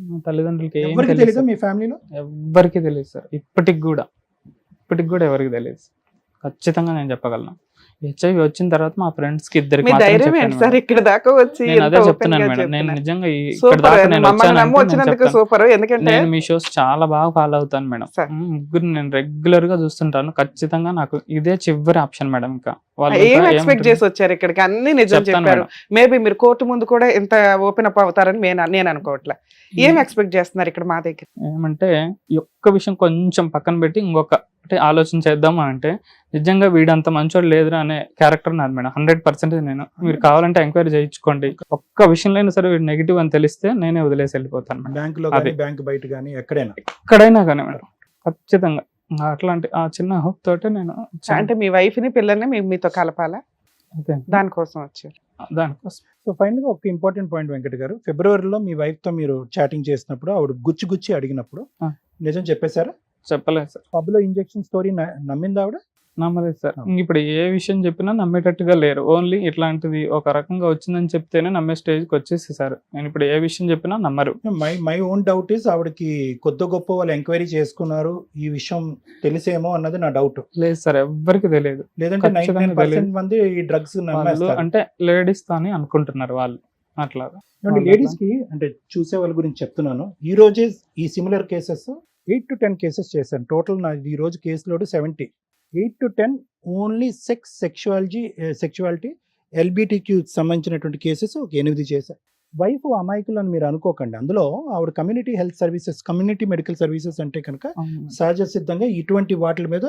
మా తల్లిదండ్రులకి ఏం ఎవరికి తెలియదు తెలీదా సార్. మీ ఫ్యామిలీలో? ఎవ్వరికి తెలియదు సార్. ఇప్పటికి కూడా ఎవరికి తెలియదు. ఖచ్చితంగా నేను చెప్పగలను. హెచ్ఐవి వచ్చిన తర్వాత మా ఫ్రెండ్స్ కి ఇద్దరికి మీ మాత్రం ధైర్యం చెప్పాను ఏంటి సార్ మేడం. ఇక్కడ దాకా వచ్చి నేను ఎంత అదే open చెప్తున్నాను గా మేడం. నేను చెప్తున్నారు. నిజంగా ఇక్కడ సూపర్ దాకా నేను మమ్మల్ని వచ్చానంటే నమ్మి నేను వచ్చినందుకు చెప్తాను. సూపర్. ఎందుకంటే నేను మీ షోస్ చాలా బాగా ఫాలో అవుతాను మేడం. సార్. ముగ్గురు నేను రెగ్యులర్ గా చూస్తుంటాను. ఖచ్చితంగా నాకు ఇదే చివరి ఆప్షన్ మేడం. ఇంకా వాళ్ళు ఏం ఇంకా ఎక్స్పెక్ట్ ఏమంటారు? చేసి వచ్చారు ఇక్కడికి? అన్ని నిజం చెప్తాను చెప్పారు. మేడం. మేబీ మీరు కోర్టు ముందు కూడా ఇంత ఓపెన్ అప్ అవుతారని నేను అనుకోవట్లే. ఏం ఎక్స్పెక్ట్ చేస్తున్నారు ఇక్కడ మా దగ్గర? ఏమంటే ఈ ఒక్క విషయం కొంచెం పక్కన పెట్టి ఇంకొక అంటే ఆలోచన చేద్దాం అంటే నిజంగా వీడంత మంచోడు లేదురా అనే క్యారెక్టర్ నాది మేడం. 100% నేను. మీరు కావాలంటే ఎంక్వైరీ చేయించుకోండి. ఒక్క విషయంలో అయినా సరే వీడు నెగిటివ్ అని తెలిస్తే నేనే వదిలేసి వెళ్ళిపోతాను మేడం. బ్యాంకులో అదే. కానీ బ్యాంక్ బయట కానీ ఎక్కడైనా ఎక్కడైనా కానీ మేడం ఖచ్చితంగా అట్లాంటి ఆ చిన్న హోప్ తోటే నేను వచ్చాను. అంటే మీ వైఫ్ ని పిల్లల్ని మీతో కలపాలా? అదే దానికోసం వచ్చారు. దానికోసం సో ఫైనల్ గా ఒక ఇంపార్టెంట్ పాయింట్ వెంకట్ గారు, ఫిబ్రవరిలో మీ వైఫ్ తో మీరు చాటింగ్ చేసినప్పుడు ఆవిడ గుచ్చి అడిగినప్పుడు ఆ. నిజం చెప్పేశారా? చెప్పలేదు సార్. పబ్ లో ఇంజెక్షన్ స్టోరీ నమ్మిందా ఆవిడ? నమ్మలేదు సార్. ఇప్పుడు ఏ విషయం చెప్పినా నమ్మేటట్టుగా లేరు. ఓన్లీ ఇట్లాంటిది ఒక రకంగా వచ్చిందని చెప్తేనే నమ్మే స్టేజ్కి వచ్చేసేసారు. నేను ఇప్పుడు ఏ విషయం చెప్పినా నమ్మరు. మై ఓన్ డౌట్ ఈస్ ఆవిడకి కొద్ది గొప్ప వాళ్ళు ఎంక్వైరీ చేసుకున్నారు, ఈ విషయం తెలిసేమో అన్నది నా డౌట్. లేదు సార్, ఎవ్వరికి తెలియదు. లేదంటే ఖచ్చితంగా 99% మంది ఈ డ్రగ్స్ వాళ్ళు నమ్మేస్తారు. అంటే లేడీస్ అని అనుకుంటున్నారు వాళ్ళు అట్లా. లేడీస్ కి అంటే చూసే వాళ్ళ గురించి చెప్తున్నాను. ఈ రోజే ఈ సిమిలర్ కేసెస్ 8 to 10 కేసెస్ చేశాను. టోటల్ నా ఈ రోజు case load 70. 8 to 10 only sexuality LGBTQ సంబంధించినటువంటి కేసెస్ ఒక 8 చేశారు. వైఫ్ అమాయకులు అని మీరు అనుకోకండి. అందులో ఆవిడ community health services, community medical services అంటే కనుక సహజ సిద్ధంగా ఇటువంటి వాటి మీద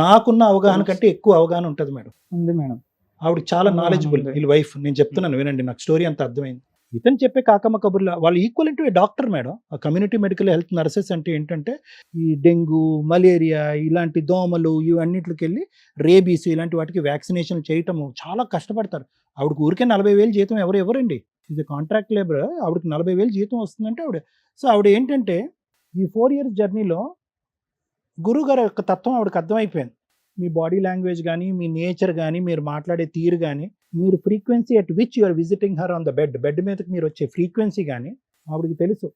నాకున్న అవగాహన కంటే ఎక్కువ అవగాహన ఉంటుంది మేడం. ఉంది మేడం. ఆవిడ చాలా అవును, నాలెడ్జబుల్. ఉంది. వీళ్ళ వైఫ్. నేను చెప్తున్నాను వినండి, నాకు స్టోరీ అంత అర్థమైంది. ఇతను చెప్పే కాకమ్మ కబుర్ల వాళ్ళు ఈక్వల్ టు డాక్టర్ మేడం. ఆ కమ్యూనిటీ మెడికల్ హెల్త్ నర్సెస్ అంటే ఏంటంటే ఈ డెంగ్యూ, మలేరియా ఇలాంటి దోమలు ఇవన్నిటికి వెళ్ళి రేబీస్ ఇలాంటి వాటికి వ్యాక్సినేషన్ చేయటము చాలా కష్టపడతారు. ఆవిడకి ఊరికే 40,000 జీతం ఎవరండి? ఇది కాంట్రాక్ట్ లేబర్. ఆవిడకి 40,000 జీతం వస్తుందంటే ఆవిడ. సో ఆవిడ ఏంటంటే ఈ 4 years జర్నీలో గురుగారు యొక్క తత్వం ఆవిడకి అర్థమైపోయింది. మీ బాడీ లాంగ్వేజ్ కానీ, మీ నేచర్ కానీ, మీరు మాట్లాడే తీరు కానీ, మీరు frequency at which you're visiting her on the bed మీదకి మీరు వచ్చే ఫ్రీక్వెన్సీ కానీ ఆవిడకి తెలుసు.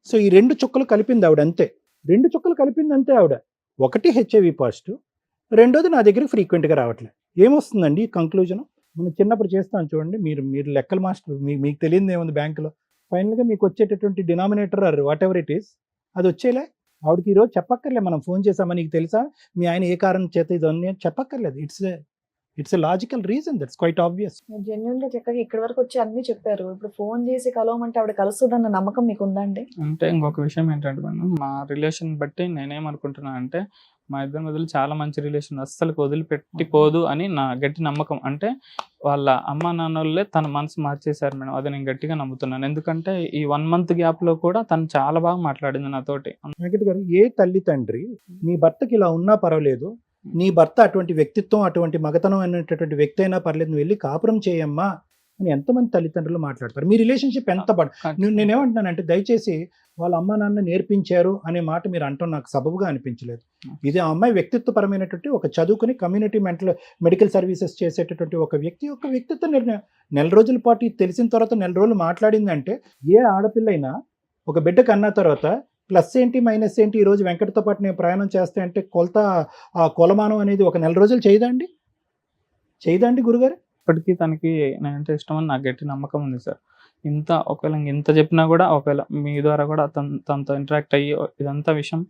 సో ఈ 2 చుక్కలు కలిపింది ఆవిడ అంతే. 2 చుక్కలు కలిపింది అంతే ఆవిడ. ఒకటి హెచ్ఐవి పాజిటివ్, రెండోది నా దగ్గరికి ఫ్రీక్వెంట్గా రావట్లేదు. ఏమొస్తుందండి కంక్లూజన్? మనం చిన్నప్పుడు చేస్తాం చూడండి, మీరు లెక్కల మాస్టర్, మీకు తెలియదు ఏముంది బ్యాంకులో. ఫైనల్గా మీకు వచ్చేటటువంటి denominator or whatever it is అది వచ్చేలే. ఆవిడకి ఈరోజు చెప్పక్కర్లే మనం ఫోన్ చేసామని నీకు తెలుసా, మీ ఆయన ఏ కారణం చేత ఇది చెప్పక్కర్లేదు. It's a logical reason, that's quiet obvious. Genuine గా చక్కగా ఇక్కడ వరకు వచ్చి అన్ని చెప్పారు. ఇప్పుడు ఫోన్ చేసి కలవమంటే ఆవిడ కలుస్తుందన్న నమ్మకం మీకు ఉందా అండి? అంటే ఇంకొక విషయం ఏంటంటే మేడం, మా రిలేషన్ బట్టి నేనేమనుకుంటున్నాను అంటే మా ఇద్దరి మధ్యలో చాలా మంచి రిలేషన్, అస్సలు వదిలిపెట్టిపోదు అని నా గట్టి నమ్మకం. అంటే వాళ్ళ అమ్మ నాన్నోళ్ళే తన మనసు మార్చేశారు మేడం. అది నేను గట్టిగా నమ్ముతున్నాను. ఎందుకంటే ఈ 1 month గ్యాప్ లో కూడా తను చాలా బాగా మాట్లాడింది నాతోటి. వెంకట్ గారు, ఏ తల్లి తండ్రి నీ భర్తకి ఇలా ఉన్నా పర్వాలేదు, నీ భర్త అటువంటి వ్యక్తిత్వం, అటువంటి మగతనం అనేటటువంటి వ్యక్తి అయినా పర్లేదు, నువ్వు వెళ్ళి కాపురం చేయమ్మా అని ఎంతమంది తల్లిదండ్రులు మాట్లాడతారు. మీ రిలేషన్షిప్ ఎంత నేనేమంటున్నానంటే దయచేసి వాళ్ళ అమ్మ నాన్న నేర్పించారు అనే మాట మీరు అంటాం నాకు సబబుగా అనిపించలేదు. ఇది ఆ అమ్మాయి వ్యక్తిత్వపరమైనటువంటి ఒక చదువుకుని కమ్యూనిటీ మెడికల్ సర్వీసెస్ చేసేటటువంటి ఒక వ్యక్తిత్వ నిర్ణయం. 4 రోజుల పాటు ఇది తెలిసిన తర్వాత 4 రోజులు మాట్లాడిందంటే ఏ ఆడపిల్ల అయినా ఒక బిడ్డ కన్నా తర్వాత ప్లస్ ఏంటి మైనస్ ఏంటి, ఈరోజు వెంకటతో పాటు నేను ప్రయాణం చేస్తే అంటే కొలమానం అనేది ఒక 4 రోజులు చేయదండి గురుగారు. ఇప్పటికీ తనకి నేనంటే ఇష్టం అని నాకు గట్టి నమ్మకం ఉంది సార్. ఒకవేళ ఇంత చెప్పినా కూడా, ఒకవేళ మీ ద్వారా కూడా తనతో ఇంటరాక్ట్ అయ్యి ఇదంతా విషయం,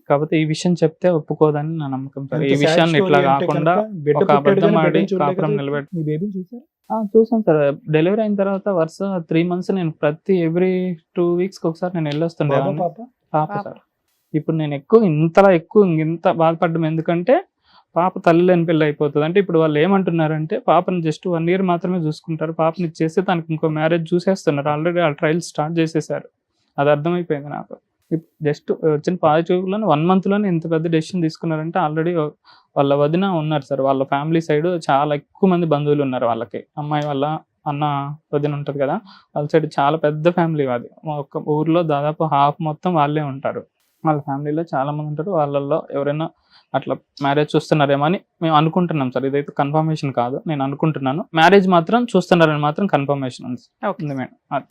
కాకపోతే ఈ విషయం చెప్తే ఒప్పుకోదని నా నమ్మకం సార్. ఈ విషయాన్ని ఇట్లా కాకుండా ఒక అబద్ధం ఆడి కాపురం నిలబెట్టి. మీ బేబీని చూసారు? చూసాను సార్. డెలివరీ అయిన తర్వాత వరుస 3 months నేను ప్రతి ఎవ్రీ 2 weeks ఒకసారి నేను వెళ్ళొస్తుండే పాప సార్. ఇప్పుడు నేను ఇంత బాధపడ్డం ఎందుకంటే పాప తల్లి లేని పిల్ల అయిపోతుంది. అంటే ఇప్పుడు వాళ్ళు ఏమంటున్నారంటే పాపని జస్ట్ 1 year మాత్రమే చూసుకుంటారు, పాపని ఇచ్చేస్తే తనకి ఇంకో మ్యారేజ్ చూసేస్తున్నారు. ఆల్రెడీ ఆ ట్రయల్ స్టార్ట్ చేసేసారు. అది అర్థమైపోయింది నాకు. జస్ట్ వచ్చిన పాజిటివ్లోనే 1 month ఇంత పెద్ద డెసిషన్ తీసుకున్నారంటే ఆల్రెడీ వాళ్ళ వదిన ఉన్నారు సార్. వాళ్ళ ఫ్యామిలీ సైడ్ చాలా ఎక్కువ మంది బంధువులు ఉన్నారు వాళ్ళకి. అమ్మాయి వాళ్ళ అన్న వదిన ఉంటుంది కదా, వాళ్ళ సైడ్ చాలా పెద్ద ఫ్యామిలీ. అది ఒక ఊర్లో దాదాపు half మొత్తం వాళ్ళే ఉంటారు. వాళ్ళ ఫ్యామిలీలో చాలా మంది ఉంటారు. వాళ్ళల్లో ఎవరైనా అట్లా మ్యారేజ్ చూస్తున్నారేమో అని మేము అనుకుంటున్నాం సార్. ఇదైతే కన్ఫర్మేషన్ కాదు, నేను అనుకుంటున్నాను. మ్యారేజ్ మాత్రం చూస్తున్నారని మాత్రం కన్ఫర్మేషన్ ఉంది మేడం.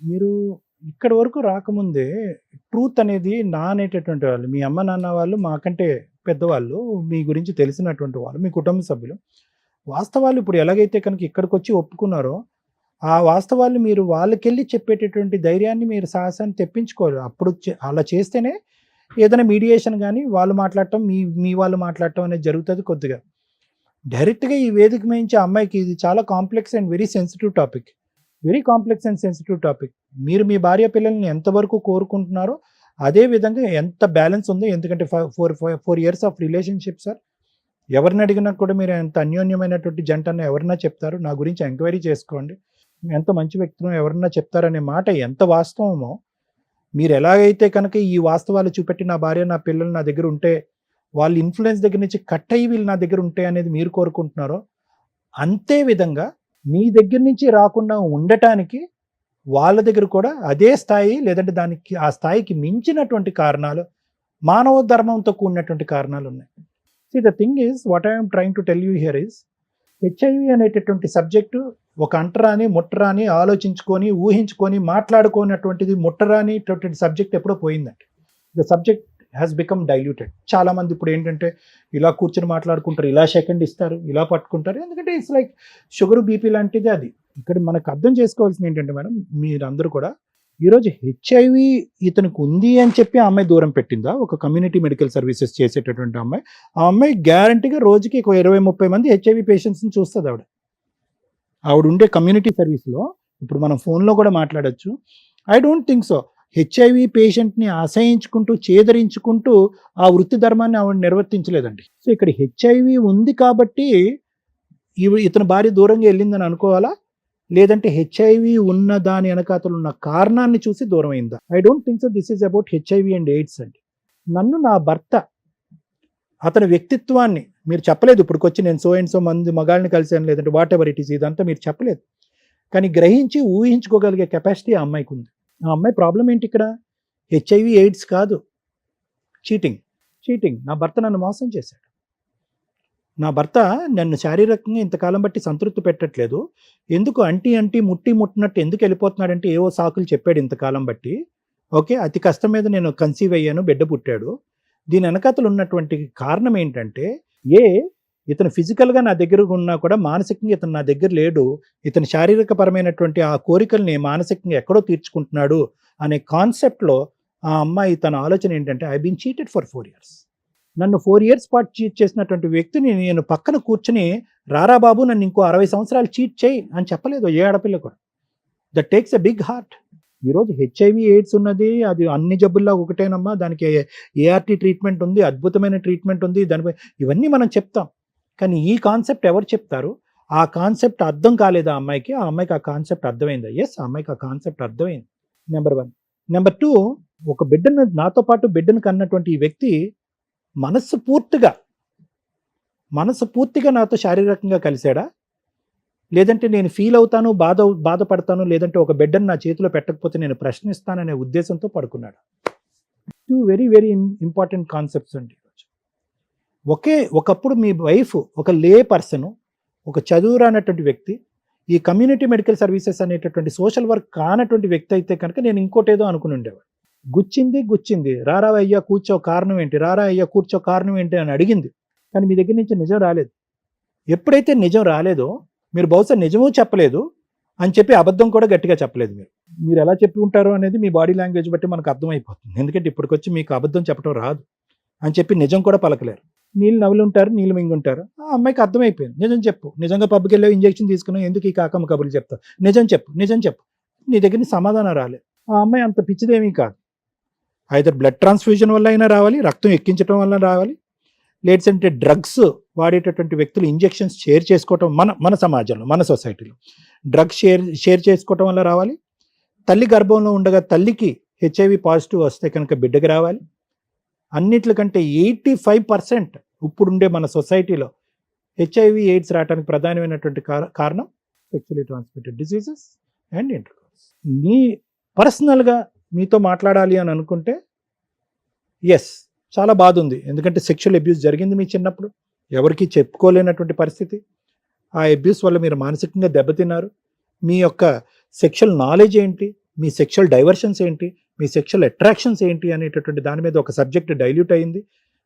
మీరు ఇక్కడ వరకు రాకముందే ట్రూత్ అనేది నా అనేటటువంటి వాళ్ళు, మీ అమ్మ నాన్న వాళ్ళు మాకంటే పెద్దవాళ్ళు, మీ గురించి తెలిసినటువంటి వాళ్ళు, మీ కుటుంబ సభ్యులు వాస్తవాలు ఇప్పుడు ఎలాగైతే కనుక ఇక్కడికి వచ్చి ఒప్పుకున్నారో ఆ వాస్తవాలు మీరు వాళ్ళకెళ్ళి చెప్పేటటువంటి ధైర్యాన్ని మీరు సాహసాన్ని తెప్పించుకోరు. అప్పుడు అలా చేస్తేనే ఏదైనా మీడియేషన్ కానీ వాళ్ళు మాట్లాడటం మీ వాళ్ళు మాట్లాడటం అనేది జరుగుతుంది. కొద్దిగా డైరెక్ట్గా ఈ వేదిక మించి అమ్మాయికి ఇది చాలా complex and very sensitive topic, very complex and sensitive topic. మీరు మీ భార్య పిల్లల్ని ఎంతవరకు కోరుకుంటున్నారో అదే విధంగా ఎంత బ్యాలెన్స్ ఉందో, ఎందుకంటే 4 years ఆఫ్ రిలేషన్షిప్ సార్. ఎవరిని అడిగినా కూడా మీరు ఎంత అన్యోన్యమైనటువంటి జంట అన్న ఎవరన్నా చెప్తారు, నా గురించి ఎంక్వైరీ చేసుకోండి, ఎంత మంచి వ్యక్తులు ఎవరన్నా చెప్తారనే మాట ఎంత వాస్తవమో, మీరు ఎలాగైతే కనుక ఈ వాస్తవాలు చూపెట్టి నా భార్య నా పిల్లలు నా దగ్గర ఉంటే వాళ్ళ ఇన్ఫ్లుయెన్స్ దగ్గర నుంచి కట్ అయ్యి వీళ్ళు నా దగ్గర ఉంటే అనేది మీరు కోరుకుంటున్నారో, అంతే విధంగా మీ దగ్గర నుంచి రాకుండా ఉండటానికి వాళ్ళ దగ్గర కూడా అదే స్థాయి లేదంటే దానికి ఆ స్థాయికి మించినటువంటి కారణాలు, మానవ ధర్మంతో కూడినటువంటి కారణాలు ఉన్నాయి. See, the thing is, what I am trying to tell you here is, HIV అనేటటువంటి సబ్జెక్టు ఒక అంటరాని ముట్టరాని ఆలోచించుకొని ఊహించుకొని మాట్లాడుకోనటువంటిది ముట్టరాని సబ్జెక్ట్ ఎప్పుడో పోయిందండి. The subject has become diluted. చాలామంది ఇప్పుడు ఏంటంటే ఇలా కూర్చొని మాట్లాడుకుంటారు, ఇలా సెకండ్ ఇస్తారు, ఇలా పట్టుకుంటారు, ఎందుకంటే ఇట్స్ లైక్ షుగర్ బీపీ లాంటిది అది. ఇక్కడ మనకు అర్థం చేసుకోవాల్సింది ఏంటంటే మేడం, మీరందరూ కూడా ఈరోజు హెచ్ఐవి ఇతనికి ఉంది అని చెప్పి ఆ అమ్మాయి దూరం పెట్టిందా? ఒక కమ్యూనిటీ మెడికల్ సర్వీసెస్ చేసేటటువంటి అమ్మాయి, ఆ అమ్మాయి గ్యారంటీగా రోజుకి 20-30 మంది హెచ్ఐవి పేషెంట్స్ని చూస్తుంది. ఆవిడ ఉండే కమ్యూనిటీ సర్వీస్లో ఇప్పుడు మనం ఫోన్లో కూడా మాట్లాడచ్చు. I don't think so. HIV పేషెంట్ని అసహించుకుంటూ చేదరించుకుంటూ ఆ వృత్తి ధర్మాన్ని ఆవిడ నిర్వర్తించలేదండి. సో ఇక్కడ హెచ్ఐవి ఉంది కాబట్టి ఇతని భార్య దూరంగా వెళ్ళిందని అనుకోవాలా, లేదంటే హెచ్ఐవి ఉన్న దాని వెనకాతలు ఉన్న కారణాన్ని చూసి దూరం అయిందా? I don't think so. This is about HIV and AIDS అండి. నన్ను నా భర్త అతని వ్యక్తిత్వాన్ని మీరు చెప్పలేదు. ఇప్పటికొచ్చి నేను సో అండ్ సో మంది మగాళ్ళని కలిసాను లేదంటే వాట్ ఎవర్ ఇట్ ఈస్, ఇదంతా మీరు చెప్పలేదు. కానీ గ్రహించి ఊహించుకోగలిగే కెపాసిటీ ఆ అమ్మాయికి ఉంది. ఆ అమ్మాయి ప్రాబ్లం ఏంటి ఇక్కడ? హెచ్ఐవి ఎయిడ్స్ కాదు, చీటింగ్. నా భర్త నన్ను మోసం చేశాడు. నా భర్త నన్ను శారీరకంగా ఇంతకాలం బట్టి సంతృప్తి పెట్టట్లేదు, ఎందుకు అంటి ముట్టినట్టు ఎందుకు వెళ్ళిపోతున్నాడంటే ఏవో సాకులు చెప్పాడు ఇంతకాలం బట్టి. ఓకే, అతి కష్టం మీద నేను కన్సీవ్ అయ్యాను, బిడ్డ పుట్టాడు. దీని వెనకాతలు ఉన్నటువంటి కారణం ఏంటంటే, ఇతను ఫిజికల్గా నా దగ్గర ఉన్నా కూడా మానసికంగా ఇతను నా దగ్గర లేడు, ఇతను శారీరక పరమైనటువంటి ఆ కోరికల్ని మానసికంగా ఎక్కడో తీర్చుకుంటున్నాడు అనే కాన్సెప్ట్లో ఆ అమ్మాయి తన ఆలోచన ఏంటంటే, I been cheated for 4 years. నన్ను 4 years పాటు చీట్ చేసినటువంటి వ్యక్తిని నేను పక్కన కూర్చుని రారా బాబు నన్ను ఇంకో 60 సంవత్సరాలు చీట్ చేయి అని చెప్పలేదు ఏ ఆడపిల్ల కూడా. That takes a big heart. ఈరోజు హెచ్ఐవి ఎయిడ్స్ ఉన్నది, అది అన్ని జబ్బుల్లో ఒకటేనమ్మా, దానికి ఏఆర్టీ ట్రీట్మెంట్ ఉంది, అద్భుతమైన ట్రీట్మెంట్ ఉంది, దానిపై ఇవన్నీ మనం చెప్తాం. కానీ ఈ కాన్సెప్ట్ ఎవరు చెప్తారు? ఆ కాన్సెప్ట్ అర్థం కాలేదా అమ్మాయికి? ఆ అమ్మాయికి ఆ కాన్సెప్ట్ అర్థమైందా? ఎస్, ఆ అమ్మాయికి ఆ కాన్సెప్ట్ అర్థమైంది. నెంబర్ 1. నెంబర్ 2, ఒక బిడ్డను నాతో పాటు బిడ్డను కన్నటువంటి ఈ వ్యక్తి మనస్ఫూర్తిగా నాతో శారీరకంగా కలిశాడా, లేదంటే నేను ఫీల్ అవుతాను, బాధపడతాను, లేదంటే ఒక బిడ్డను నా చేతిలో పెట్టకపోతే నేను ప్రశ్నిస్తాననే ఉద్దేశంతో పడుకున్నాడు. 2 వెరీ వెరీ ఇంపార్టెంట్ కాన్సెప్ట్స్ అండి. ఒకప్పుడు మీ వైఫ్ ఒక లే పర్సన్, ఒక చదువురానటువంటి వ్యక్తి, ఈ కమ్యూనిటీ మెడికల్ సర్వీసెస్ అనేటటువంటి సోషల్ వర్క్ కానటువంటి వ్యక్తి అయితే కనుక నేను ఇంకోటేదో అనుకుని ఉండేవాడు. గుచ్చింది, రారా అయ్యా కూర్చో కారణం ఏంటి, రారా అయ్యా కూర్చో కారణం ఏంటి అని అడిగింది. కానీ మీ దగ్గర నుంచి నిజం రాలేదు. ఎప్పుడైతే నిజం రాలేదో, మీరు బహుశా నిజమూ చెప్పలేదు అని చెప్పి అబద్ధం కూడా గట్టిగా చెప్పలేదు. మీరు ఎలా చెప్పి ఉంటారో అనేది మీ బాడీ లాంగ్వేజ్ బట్టి మనకు అర్థమైపోతుంది. ఎందుకంటే ఇప్పటికొచ్చి మీకు అబద్ధం చెప్పడం రాదు అని చెప్పి నిజం కూడా పలకలేరు. నీళ్ళు నవ్వులు ఉంటారు, నీళ్ళు మింగుంటారు. ఆ అమ్మాయికి అర్థమైపోయింది, నిజం చెప్పు, నిజంగా పబ్కి వెళ్ళావు, ఇంజెక్షన్ తీసుకున్నావు, ఎందుకు ఈ కాకమ్మ కబుర్లు చెప్తావు, నిజం చెప్పు. నీ దగ్గర సమాధానం రాలేదు. ఆ అమ్మాయి అంత పిచ్చిదేమీ కాదు. ఐదర్ బ్లడ్ ట్రాన్స్ఫ్యూజన్ వల్ల అయినా రావాలి, రక్తం ఎక్కించడం వల్ల రావాలి, లేదంటే డ్రగ్స్ వాడేటటువంటి వ్యక్తులు ఇంజెక్షన్స్ షేర్ చేసుకోవటం, మన సమాజంలో మన సొసైటీలో డ్రగ్స్ షేర్ చేసుకోవటం వల్ల రావాలి, తల్లి గర్భంలో ఉండగా తల్లికి హెచ్ఐవి పాజిటివ్ వస్తే కనుక బిడ్డకి రావాలి. అన్నిట్లకంటే 85% ఇప్పుడుండే మన సొసైటీలో హెచ్ఐవి ఎయిడ్స్ రావడానికి ప్రధానమైనటువంటి కారణం sexually transmitted diseases and intercourse. మీ పర్సనల్గా మీతో మాట్లాడాలి అని అనుకుంటే ఎస్, చాలా బాధ ఉంది. ఎందుకంటే సెక్షువల్ అబ్యూస్ జరిగింది మీ చిన్నప్పుడు, ఎవరికి చెప్పుకోలేనటువంటి పరిస్థితి. ఆ అబ్యూస్ వల్ల మీరు మానసికంగా దెబ్బతిన్నారు. మీ యొక్క సెక్షువల్ నాలెడ్జ్ ఏంటి, మీ సెక్షువల్ డైవర్షన్స్ ఏంటి, మీ సెక్షువల్ అట్రాక్షన్స్ ఏంటి అనేటటువంటి దాని మీద ఒక సబ్జెక్ట్ డైల్యూట్ అయింది.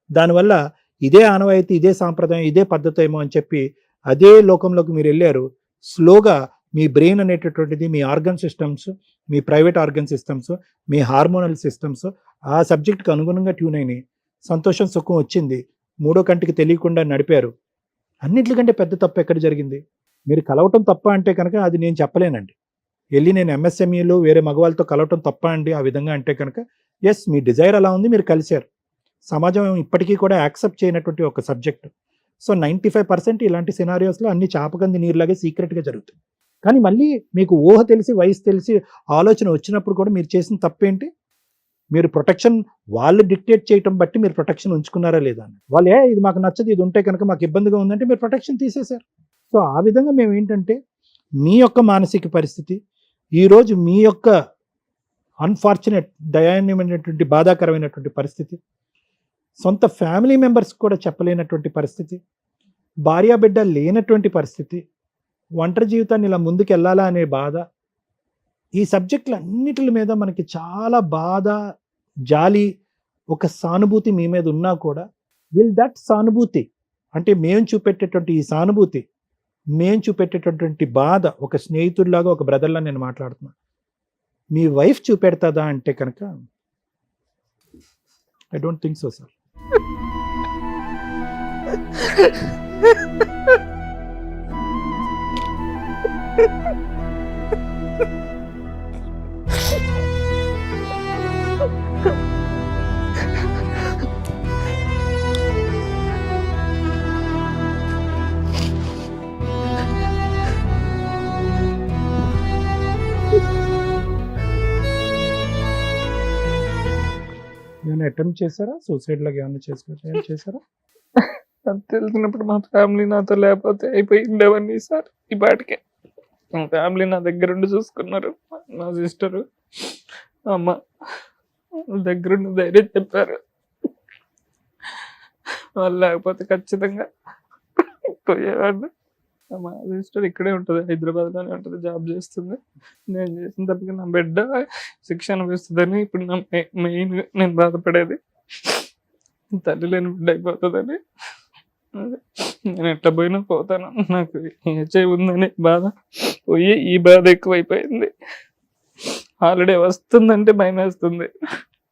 దానివల్ల ఇదే ఆనవాయితీ, ఇదే సాంప్రదాయం, ఇదే పద్ధతి ఏమో అని చెప్పి అదే లోకంలోకి మీరు వెళ్ళారు. స్లోగా మీ బ్రెయిన్ అనేటటువంటిది, మీ ఆర్గన్ సిస్టమ్స్, మీ ప్రైవేట్ ఆర్గన్ సిస్టమ్స్, మీ హార్మోనల్ సిస్టమ్స్ ఆ సబ్జెక్ట్కి అనుగుణంగా ట్యూన్ అయినాయి. సంతోషం సుఖం వచ్చింది, మూడో కంటికి తెలియకుండా నడిపారు. అన్నింటికంటే పెద్ద తప్పు ఎక్కడ జరిగింది? మీరు కలవటం తప్ప అంటే కనుక అది నేను చెప్పలేనండి. వెళ్ళి నేను ఎంఎస్ఎంఈలు వేరే మగవాళ్ళతో కలవటం తప్ప అండి ఆ విధంగా అంటే కనుక, ఎస్ మీ డిజైర్ అలా ఉంది, మీరు కలిశారు. సమాజం ఇప్పటికీ కూడా యాక్సెప్ట్ చేయనటువంటి ఒక సబ్జెక్ట్. సో 95% ఇలాంటి సినారియోస్లో అన్ని చాపకంది నీరులాగే సీక్రెట్గా జరుగుతాయి. కానీ మళ్ళీ మీకు ఊహ తెలిసి, వయసు తెలిసి, ఆలోచన వచ్చినప్పుడు కూడా మీరు చేసిన తప్పేంటి? మీరు ప్రొటెక్షన్ వాళ్ళు డిక్టేట్ చేయటం బట్టి మీరు ప్రొటెక్షన్ ఉంచుకున్నారా లేదా అని. వాళ్ళు ఇది మాకు నచ్చదు, ఇది ఉంటే కనుక మాకు ఇబ్బందిగా ఉందంటే మీరు ప్రొటెక్షన్ తీసేశారు. సో ఆ విధంగా మేము ఏంటంటే మీ యొక్క మానసిక పరిస్థితి, ఈరోజు మీ యొక్క అన్ఫార్చునేట్ దయాన్యమైనటువంటి బాధాకరమైనటువంటి పరిస్థితి, సొంత ఫ్యామిలీ మెంబర్స్ కూడా చెప్పలేనటువంటి పరిస్థితి, భార్యాబిడ్డ లేనటువంటి పరిస్థితి, ఒంటరి జీవితాన్ని ఇలా ముందుకు వెళ్ళాలా అనే బాధ, ఈ సబ్జెక్టులు అన్నిటి మీద మనకి చాలా బాధ, జాలి, ఒక సానుభూతి మీ మీద ఉన్నా కూడా విల్ దట్ సానుభూతి అంటే మేము చూపెట్టేటువంటి ఈ సానుభూతి, మేము చూపెట్టేటటువంటి బాధ ఒక స్నేహితుడిలాగా, ఒక బ్రదర్లా నేను మాట్లాడుతున్నా, మీ వైఫ్ చూపెడతాదా అంటే కనుక I don't think so sir. ఏమైనా అటెంప్ట్ చేశారా? సూసైడ్ లాగా ఏమైనా చేశారా? అది తెలిసినప్పుడు మా ఫ్యామిలీ నాతో లేకపోతే అయిపోయి ఉండేవన్నీ సార్. ఈ పాటికే మా ఫ్యామిలీ నా దగ్గరుండి చూసుకున్నారు. మా సిస్టరు, అమ్మ దగ్గరుండి ధైర్యం చెప్పారు. వాళ్ళు లేకపోతే ఖచ్చితంగా పోయేవాడిని. మా సిస్టర్ ఇక్కడే ఉంటుంది, హైదరాబాద్లోనే ఉంటుంది, జాబ్ చేస్తుంది. నేను చేసిన తప్పకి నా బిడ్డ శిక్ష అనిపిస్తుందని ఇప్పుడు నా మెయిన్ నేను బాధపడేది, తల్లి లేని బిడ్డ అయిపోతుందని. నేను ఎట్లా పోయినా పోతాను, నాకు హెచ్ఐవి ఉందని బాధ పోయి ఈ బాధ ఎక్కువైపోయింది. హాలిడే వస్తుందంటే భయం వేస్తుంది.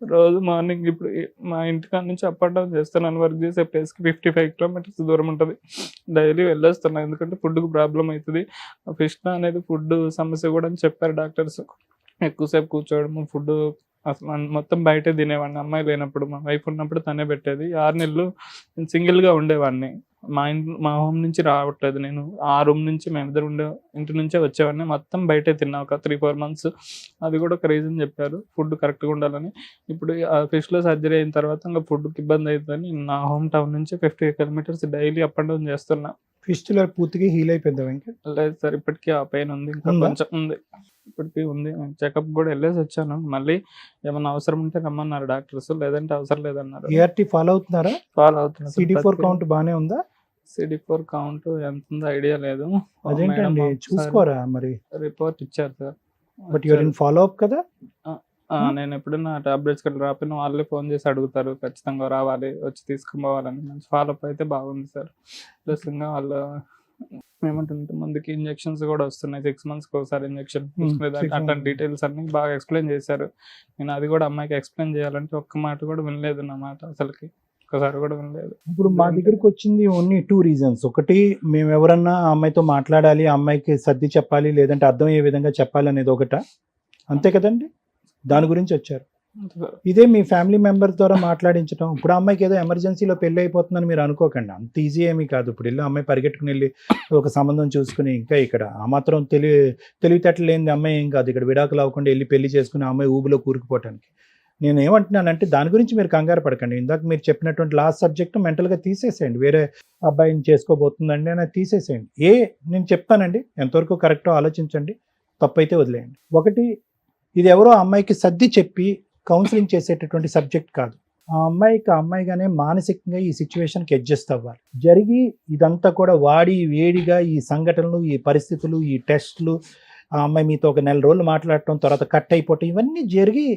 రోజు మార్నింగ్ ఇప్పుడు మా ఇంటికాడ నుంచి అప్ అండ్ డౌన్ చేస్తున్నాను. వర్క్ చేసే ప్లేస్కి 55 kilometers దూరం ఉంటుంది. డైలీ వెళ్ళొస్తున్నాను ఎందుకంటే ఫుడ్కి ప్రాబ్లం అవుతుంది. ఫిష్ అనేది ఫుడ్ సమస్య కూడా అని చెప్పారు డాక్టర్స్. ఎక్కువసేపు కూర్చోవడము, ఫుడ్ అసలు మొత్తం బయటే తినేవాడిని. అమ్మాయి లేనప్పుడు, మా వైఫ్ ఉన్నప్పుడు తనే పెట్టేది. 6 నెలలు నేను సింగిల్గా ఉండేవాడిని. మా హోమ్ నుంచి రావట్లేదు నేను. ఆ రూమ్ నుంచి మేమిద్దరు ఇంటి నుంచే వచ్చేవాడిని. మొత్తం బయటే తిన్నా ఒక 3-4 months. అది కూడా ఒక రీజన్ చెప్పారు, ఫుడ్ కరెక్ట్గా ఉండాలని. ఇప్పుడు ఆ ఫిష్లో సర్జరీ అయిన తర్వాత ఇంకా ఫుడ్కి ఇబ్బంది అవుతుందని నా హోమ్ టౌన్ నుంచి 50 kilometers daily up and down చేస్తున్నా. ఫిస్టులర్ పూర్తిగా హీల్ అయిపోయిందా వెంకట్? లేదు సార్, ఇప్పటికీ ఆ పెయిన్ ఉంది, ఇంకా కొంచెం ఉంది, ఇప్పటికీ ఉంది. చెకప్ కూడా వెళ్ళేసి వచ్చాను. మళ్ళీ ఏమన్నా అవసరం ఉంటే రమ్మన్నారు డాక్టర్స్, లేదంటే అవసరం లేదన్నారు. ఏఆర్టీ ఫాలో అవుతున్నారా? ఫాలో అవుతున్నారు. CD4 కౌంట్ బాగానే ఉందా? CD4 కౌంట్ ఎంత ఉందో ఐడియా లేదు. అదేంటండి చూసుకోరా మరి? రిపోర్ట్ ఇచ్చారు sir. But your in follow up కదా? నేను ఎప్పుడైనా టాబ్లెట్స్ కూడా రాపిన వాళ్ళే ఫోన్ చేసి అడుగుతారు, ఖచ్చితంగా రావాలి, వచ్చి తీసుకుపోవాలని. మంచి ఫాలోఅప్ అయితే బాగుంది సార్. ప్లస్ ఇంకా వాళ్ళు ఏమంటుంటే ముందుకి ఇంజెక్షన్స్ కూడా వస్తున్నాయి, 6 months ఒకసారి ఇంజెక్షన్. అట్లాంటి డీటెయిల్స్ అన్ని బాగా ఎక్స్ప్లెయిన్ చేశారు. నేను అది కూడా అమ్మాయికి ఎక్స్ప్లెయిన్ చేయాలంటే ఒక్క మాట కూడా వినలేదు నా మాట, అసలుకి ఒక్కసారి కూడా వినలేదు. ఇప్పుడు మా దగ్గరికి వచ్చింది ఓన్లీ 2 reasons. ఒకటి, మేము ఎవరన్నా ఆ అమ్మాయితో మాట్లాడాలి, ఆ అమ్మాయికి సర్ది చెప్పాలి, లేదంటే అర్థమయ్యే విధంగా చెప్పాలి అనేది ఒకట, అంతే కదండి? దాని గురించి వచ్చారు. ఇదే మీ ఫ్యామిలీ మెంబర్ ద్వారా మాట్లాడించడం. ఇప్పుడు అమ్మాయికి ఏదో ఎమర్జెన్సీలో పెళ్ళి అయిపోతుందని మీరు అనుకోకండి, అంత ఈజీ ఏమీ కాదు. ఇప్పుడు వెళ్ళి అమ్మాయి పరిగెట్టుకుని వెళ్ళి ఒక సంబంధం చూసుకుని, ఇంకా ఇక్కడ ఆ మాత్రం తెలివితేటలు లేని అమ్మాయి ఏం కాదు. ఇక్కడ విడాకులు అవ్వకుండా వెళ్ళి పెళ్లి చేసుకుని ఆ అమ్మాయి ఊబిలో కూరుకుపోవటానికి. నేను ఏమంటున్నానంటే దాని గురించి మీరు కంగారు పడకండి. ఇందాక మీరు చెప్పినటువంటి లాస్ట్ సబ్జెక్ట్ మెంటల్గా తీసేసేయండి. వేరే అబ్బాయిని చేసుకోబోతుందండి అని తీసేసేయండి. నేను చెప్తానండి, ఎంతవరకు కరెక్టో ఆలోచించండి, తప్పైతే వదిలేయండి. ఒకటి, ఇది ఎవరో అమ్మాయికి సర్ది చెప్పి కౌన్సిలింగ్ చేసేటటువంటి సబ్జెక్ట్ కాదు. ఆ అమ్మాయిగానే మానసికంగా ఈ సిచ్యువేషన్కి అడ్జస్ట్ అవ్వాలి. జరిగి ఇదంతా కూడా వాడి వేడిగా ఈ సంఘటనలు, ఈ పరిస్థితులు, ఈ టెస్టులు, ఆ అమ్మాయి మీతో ఒక 1 రోజులు మాట్లాడటం, తర్వాత కట్ అయిపోవటం, ఇవన్నీ జరిగి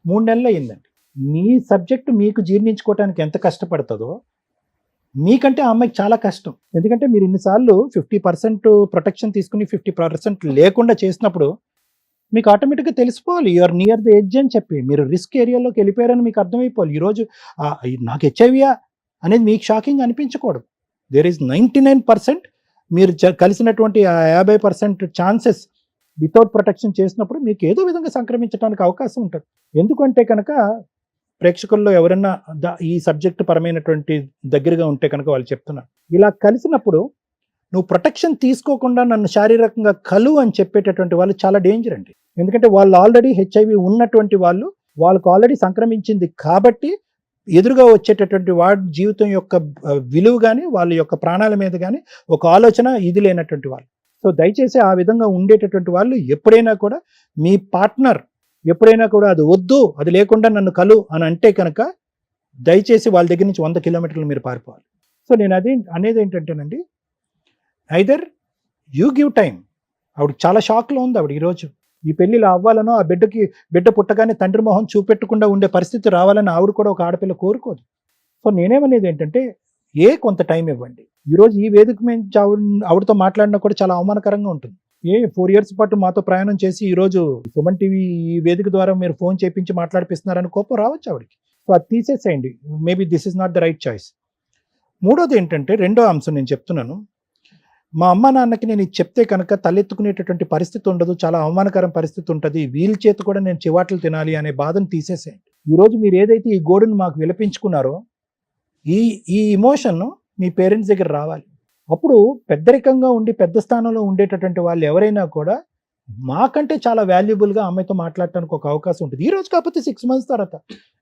3 నెలలు అయిందండి. మీ సబ్జెక్టు మీకు జీర్ణించుకోవడానికి ఎంత కష్టపడుతుందో మీకంటే ఆ అమ్మాయికి చాలా కష్టం. ఎందుకంటే మీరు ఇన్నిసార్లు 50% ప్రొటెక్షన్ తీసుకుని 50% లేకుండా చేసినప్పుడు మీకు ఆటోమేటిక్గా తెలిసిపోవాలి యూఆర్ నియర్ ద ఎడ్జ్ అని చెప్పి. మీరు రిస్క్ ఏరియాలోకి వెళ్ళిపోయారని మీకు అర్థమైపోవాలి. ఈరోజు నాకు హెచ్ఐవియా అనేది మీకు షాకింగ్ అనిపించకూడదు. దేర్ ఈజ్ 99% మీరు కలిసినటువంటి ఆ 50% ఛాన్సెస్ వితౌట్ ప్రొటెక్షన్ చేసినప్పుడు మీకు ఏదో విధంగా సంక్రమించడానికి అవకాశం ఉంటుంది. ఎందుకంటే కనుక ప్రేక్షకుల్లో ఎవరైనా ఈ సబ్జెక్ట్ పరమైనటువంటి దగ్గరగా ఉంటే కనుక వాళ్ళు చెప్తున్నారు, ఇలా కలిసినప్పుడు నువ్వు ప్రొటెక్షన్ తీసుకోకుండా నన్ను శారీరకంగా కలు అని చెప్పేటటువంటి వాళ్ళు చాలా డేంజర్ అండి. ఎందుకంటే వాళ్ళు ఆల్రెడీ హెచ్ఐవి ఉన్నటువంటి వాళ్ళకు ఆల్రెడీ సంక్రమించింది కాబట్టి ఎదురుగా వచ్చేటటువంటి వాడి జీవితం యొక్క విలువ కానీ వాళ్ళ యొక్క ప్రాణాల మీద కానీ ఒక ఆలోచన ఇది లేనటువంటి వాళ్ళు. సో దయచేసి ఆ విధంగా ఉండేటటువంటి వాళ్ళు ఎప్పుడైనా కూడా మీ పార్ట్నర్ ఎప్పుడైనా కూడా అది వద్దు, అది లేకుండా నన్ను కలు అని అంటే కనుక దయచేసి వాళ్ళ దగ్గర నుంచి 100 కిలోమీటర్లు మీరు పారిపోవాలి. సో నేను అనేది ఏంటంటేనండి, ఐదర్ యూ గివ్ టైం. ఆవిడ చాలా షాక్లో ఉంది. ఆవిడ ఈరోజు ఈ పెళ్ళిలో అవ్వాలనో ఆ బిడ్డ పుట్టగానే తండ్రి మొహం చూపెట్టకుండా ఉండే పరిస్థితి రావాలని ఆవిడ కూడా ఒక ఆడపిల్ల కోరుకోదు. సో నేనేమనేది ఏంటంటే కొంత టైం ఇవ్వండి. ఈరోజు ఈ వేదిక మీద ఆవిడతో మాట్లాడినా కూడా చాలా అవమానకరంగా ఉంటుంది. 4 years పాటు మాతో ప్రయాణం చేసి ఈరోజు సుమన్ టీవీ ఈ వేదిక ద్వారా మీరు ఫోన్ చేపించి మాట్లాడిపిస్తున్నారని కోపం రావచ్చు ఆవిడకి. సో అది తీసేసేయండి. Maybe this is not the right choice. మూడోది ఏంటంటే, రెండో అంశం నేను చెప్తున్నాను, మా అమ్మ నాన్నకి నేను ఇది చెప్తే కనుక తలెత్తుకునేటటువంటి పరిస్థితి ఉండదు, చాలా అవమానకరం పరిస్థితి ఉంటుంది, వీళ్ళ చేతి కూడా నేను చివాట్లు తినాలి అనే బాధను తీసేసేయండి. ఈరోజు మీరు ఏదైతే ఈ గోడును మాకు విలపించుకున్నారో ఈ ఇమోషన్ మీ పేరెంట్స్ దగ్గర రావాలి. అప్పుడు పెద్దరికంగా ఉండి పెద్ద స్థానంలో ఉండేటటువంటి వాళ్ళు ఎవరైనా కూడా మాకంటే చాలా వాల్యుబుల్గా అమ్మాయితో మాట్లాడటానికి ఒక అవకాశం ఉంటుంది. ఈ రోజు కాకపోతే 6 months తర్వాత,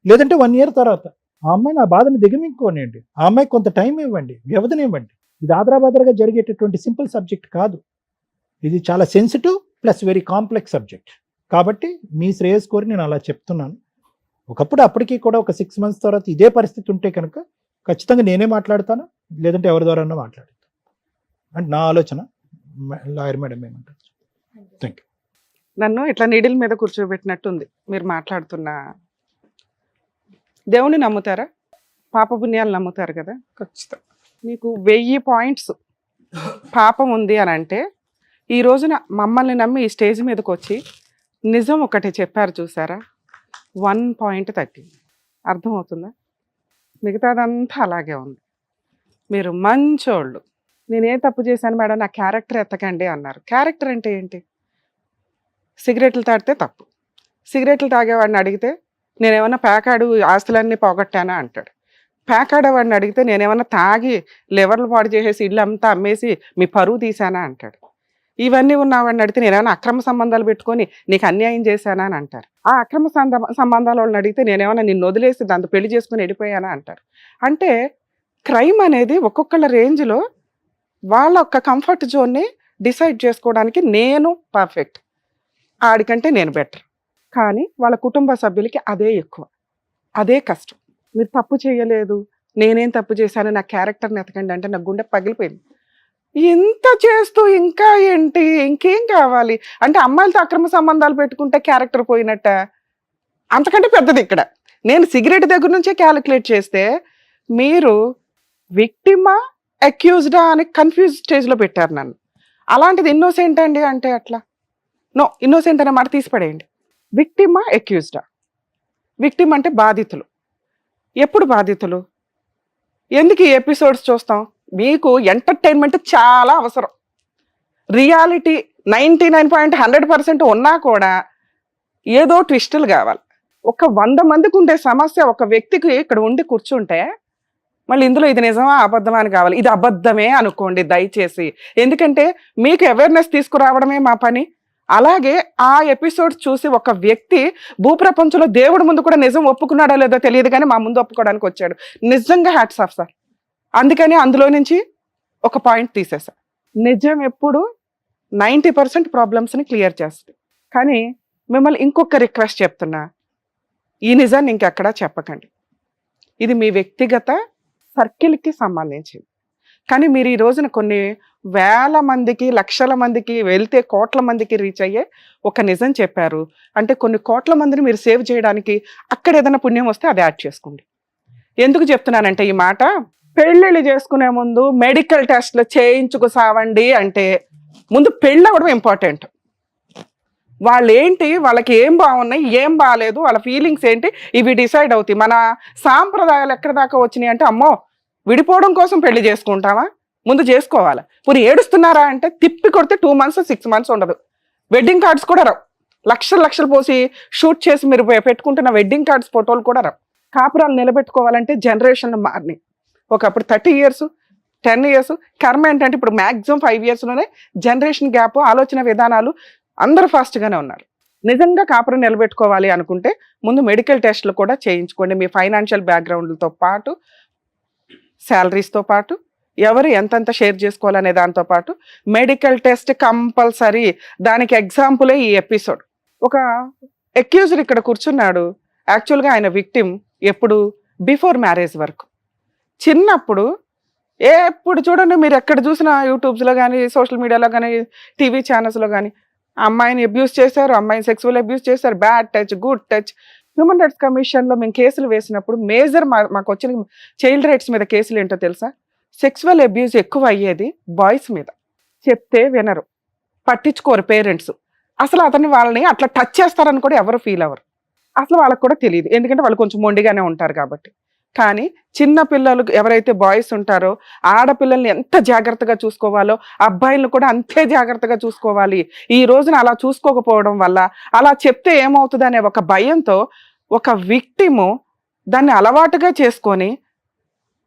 లేదంటే 1 year తర్వాత ఆ అమ్మాయి నా బాధను దిగమించుకోనివ్వండి. ఆ అమ్మాయికి కొంత టైం ఇవ్వండి, వ్యవధిని ఇవ్వండి. ఇది ఆదరాబాదరగా జరిగేటటువంటి సింపుల్ సబ్జెక్ట్ కాదు. ఇది చాలా sensitive plus very complex subject. కాబట్టి మీ శ్రేయస్ కోరి నేను అలా చెప్తున్నాను. అప్పటికీ కూడా ఒక 6 months తర్వాత ఇదే పరిస్థితి ఉంటే కనుక ఖచ్చితంగా నేనే మాట్లాడతాను, లేదంటే ఎవరి ద్వారా మాట్లాడతాను అంటే నా ఆలోచన. లాయర్ మేడం ఏమంటారు? Thank you. నన్ను ఇట్లా నీడిల్ మీద కూర్చోబెట్టినట్టుంది మీరు మాట్లాడుతున్న. దేవుని నమ్ముతారా? పాపపుణ్యాలు నమ్ముతారు కదా? ఖచ్చితంగా. మీకు 1000 points పాపం ఉంది అని అంటే, ఈ రోజున మమ్మల్ని నమ్మి ఈ స్టేజ్ మీదకి వచ్చి నిజం ఒకటి చెప్పారు చూసారా, 1 point తగ్గింది. అర్థమవుతుందా? మిగతాదంతా అలాగే ఉంది. మీరు మంచోళ్ళు. నేనే తప్పు చేశాను మేడం, నా క్యారెక్టర్ ఎత్తకండి అన్నారు. క్యారెక్టర్ అంటే ఏంటి? సిగరెట్లు తాగితే తప్పు. సిగరెట్లు తాగేవాడిని అడిగితే నేనేమన్నా ప్యాకాడు ఆస్తులన్నీ పోగొట్టానా అంటాడు. ప్యాకాడేవాడిని అడిగితే నేనేమన్నా తాగి లివర్లు పాడు చేసేసి ఇల్లు అంతా అమ్మేసి మీ పరువు తీసానా అంటాడు. ఇవన్నీ ఉన్నవాడిని అడిగితే నేనేమన్నా అక్రమ సంబంధాలు పెట్టుకొని నీకు అన్యాయం చేశానా అని అంటారు. ఆ అక్రమ సంబంధాల వాళ్ళని అడిగితే నేనేమన్నా నిన్ను వదిలేసి దాంతో పెళ్లి చేసుకుని వెళ్ళిపోయానా అంటారు. అంటే క్రైమ్ అనేది ఒక్కొక్కళ్ళ రేంజ్లో వాళ్ళ ఒక్క కంఫర్ట్ జోన్ని డిసైడ్ చేసుకోవడానికి నేను పర్ఫెక్ట్, ఆడికంటే నేను బెటర్. కానీ వాళ్ళ కుటుంబ సభ్యులకి అదే ఎక్కువ, అదే కష్టం. మీరు తప్పు చేయలేదు, నేనేం తప్పు చేశాను, నా క్యారెక్టర్ని ఎతకండి అంటే నా గుండె పగిలిపోయింది. ఇంత చేస్తూ ఇంకా ఏంటి, ఇంకేం కావాలి అంటే అమ్మాయిలతో అక్రమ సంబంధాలు పెట్టుకుంటే క్యారెక్టర్ పోయినట్ట. అంతకంటే పెద్దది ఇక్కడ. నేను సిగరెట్ దగ్గర నుంచే క్యాలిక్యులేట్ చేస్తే మీరు విక్టిమా అక్యూజ్డా అని కన్ఫ్యూజ్ స్టేజ్లో పెట్టారు నన్ను. అలాంటిది ఇన్నోసెంట్ అండి అంటే అట్లా నో, ఇన్నోసెంట్ అనే మాట తీసిపడేయండి. విక్టిమా అక్యూజ్డా? విక్టిమ్ అంటే బాధితులు. ఎప్పుడు బాధితులు? ఎందుకు ఈ ఎపిసోడ్స్ చూస్తాం? మీకు ఎంటర్టైన్మెంట్ చాలా అవసరం. రియాలిటీ 99.100% ఉన్నా కూడా ఏదో ట్విస్టులు కావాలి. ఒక 100 మందికి ఉండే సమస్య ఒక వ్యక్తికి ఇక్కడ ఉండి కూర్చుంటే మళ్ళీ ఇందులో ఇది నిజమా అబద్ధమా అని కావాలి. ఇది అబద్ధమే అనుకోండి దయచేసి, ఎందుకంటే మీకు అవేర్నెస్ తీసుకురావడమే మా పని. అలాగే ఆ ఎపిసోడ్ చూసి ఒక వ్యక్తి భూప్రపంచంలో దేవుడి ముందు కూడా నిజం ఒప్పుకున్నాడో లేదో తెలియదు, కానీ మా ముందు ఒప్పుకోవడానికి వచ్చాడు. నిజంగా హ్యాట్స్ ఆఫ్ సార్. అందుకని అందులో నుంచి ఒక పాయింట్ తీసేసా. నిజం ఎప్పుడు 90% ప్రాబ్లమ్స్ని క్లియర్ చేస్తుంది. కానీ మిమ్మల్ని ఇంకొక రిక్వెస్ట్ చెప్తున్నా, ఈ నిజాన్ని ఇంకెక్కడా చెప్పకండి. ఇది మీ వ్యక్తిగత సర్కిల్కి సంబంధించింది. కానీ మీరు ఈ రోజున కొన్ని వేల మందికి, లక్షల మందికి, వెళ్తే కోట్ల మందికి రీచ్ అయ్యే ఒక నిజం చెప్పారు అంటే కొన్ని కోట్ల మందిని మీరు సేవ్ చేయడానికి అక్కడ ఏదైనా పుణ్యం వస్తే అది యాడ్ చేసుకోండి. ఎందుకు చెప్తున్నానంటే ఈ మాట, పెళ్ళిళ్ళు చేసుకునే ముందు మెడికల్ టెస్ట్లు చేయించుకు సావండి అంటే ముందు పెళ్ళి అవ్వడం ఇంపార్టెంట్. వాళ్ళు ఏంటి, వాళ్ళకి ఏం బాగున్నాయి, ఏం బాగాలేదు, వాళ్ళ ఫీలింగ్స్ ఏంటి, ఇవి డిసైడ్ అవుతాయి. మన సాంప్రదాయాలు ఎక్కడి దాకా వచ్చినాయి అంటే, అమ్మో విడిపోవడం కోసం పెళ్లి చేసుకుంటామా, ముందు చేసుకోవాలి. ఇప్పుడు ఏడుస్తున్నారా అంటే తిప్పి కొడితే 2 months 6 months ఉండదు. వెడ్డింగ్ కార్డ్స్ కూడా రావు. లక్షలు పోసి షూట్ చేసి మీరు పెట్టుకుంటున్న వెడ్డింగ్ కార్డ్స్ ఫోటోలు కూడా రావు. కాపురాలు నిలబెట్టుకోవాలంటే జనరేషన్లు మారినాయి. ఒకప్పుడు 30 years 10 years, కర్మ ఏంటంటే ఇప్పుడు మ్యాక్సిమం 5 yearsలోనే జనరేషన్ గ్యాప్, ఆలోచన విధానాలు అందరూ ఫాస్ట్గానే ఉన్నారు. నిజంగా కాపురం నిలబెట్టుకోవాలి అనుకుంటే ముందు మెడికల్ టెస్ట్లు కూడా చేయించుకోండి. మీ ఫైనాన్షియల్ బ్యాక్గ్రౌండ్లతో పాటు, శాలరీస్తో పాటు, ఎవరు ఎంతెంత షేర్ చేసుకోవాలనే దాంతో పాటు మెడికల్ టెస్ట్ కంపల్సరీ. దానికి ఎగ్జాంపులే ఈ ఎపిసోడ్. ఒక అక్యూజ్డ్ ఇక్కడ కూర్చున్నాడు. యాక్చువల్గా ఆయన విక్టిమ్ ఎప్పుడు బిఫోర్ మ్యారేజ్ వరకు. చిన్నప్పుడు ఎప్పుడు చూడండి మీరు ఎక్కడ చూసినా యూట్యూబ్స్లో కానీ, సోషల్ మీడియాలో కానీ, టీవీ ఛానల్స్లో కానీ అమ్మాయిని అబ్యూస్ చేశారు, అమ్మాయిని సెక్సువల్ అబ్యూస్ చేశారు, bad touch, good touch. Human rights కమిషన్లో మేము కేసులు వేసినప్పుడు మేజర్ మాకు వచ్చిన చైల్డ్ రైట్స్ మీద కేసులు ఏంటో తెలుసా? సెక్సువల్ అబ్యూస్ ఎక్కువ అయ్యేది బాయ్స్ మీద. చెప్తే వినరు, పట్టించుకోరు పేరెంట్స్. అసలు వాళ్ళని అట్లా టచ్ చేస్తారని కూడా ఎవరు ఫీల్ అవ్వరు. అసలు వాళ్ళకి కూడా తెలియదు, ఎందుకంటే వాళ్ళు కొంచెం మొండిగానే ఉంటారు కాబట్టి. కానీ చిన్న పిల్లలు ఎవరైతే బాయ్స్ ఉంటారో ఆడపిల్లల్ని ఎంత జాగ్రత్తగా చూసుకోవాలో అబ్బాయిలను కూడా అంతే జాగ్రత్తగా చూసుకోవాలి. ఈ రోజున అలా చూసుకోకపోవడం వల్ల, అలా చెప్తే ఏమవుతుంది అనే ఒక భయంతో ఒక విక్టిము దాన్ని అలవాటుగా చేసుకొని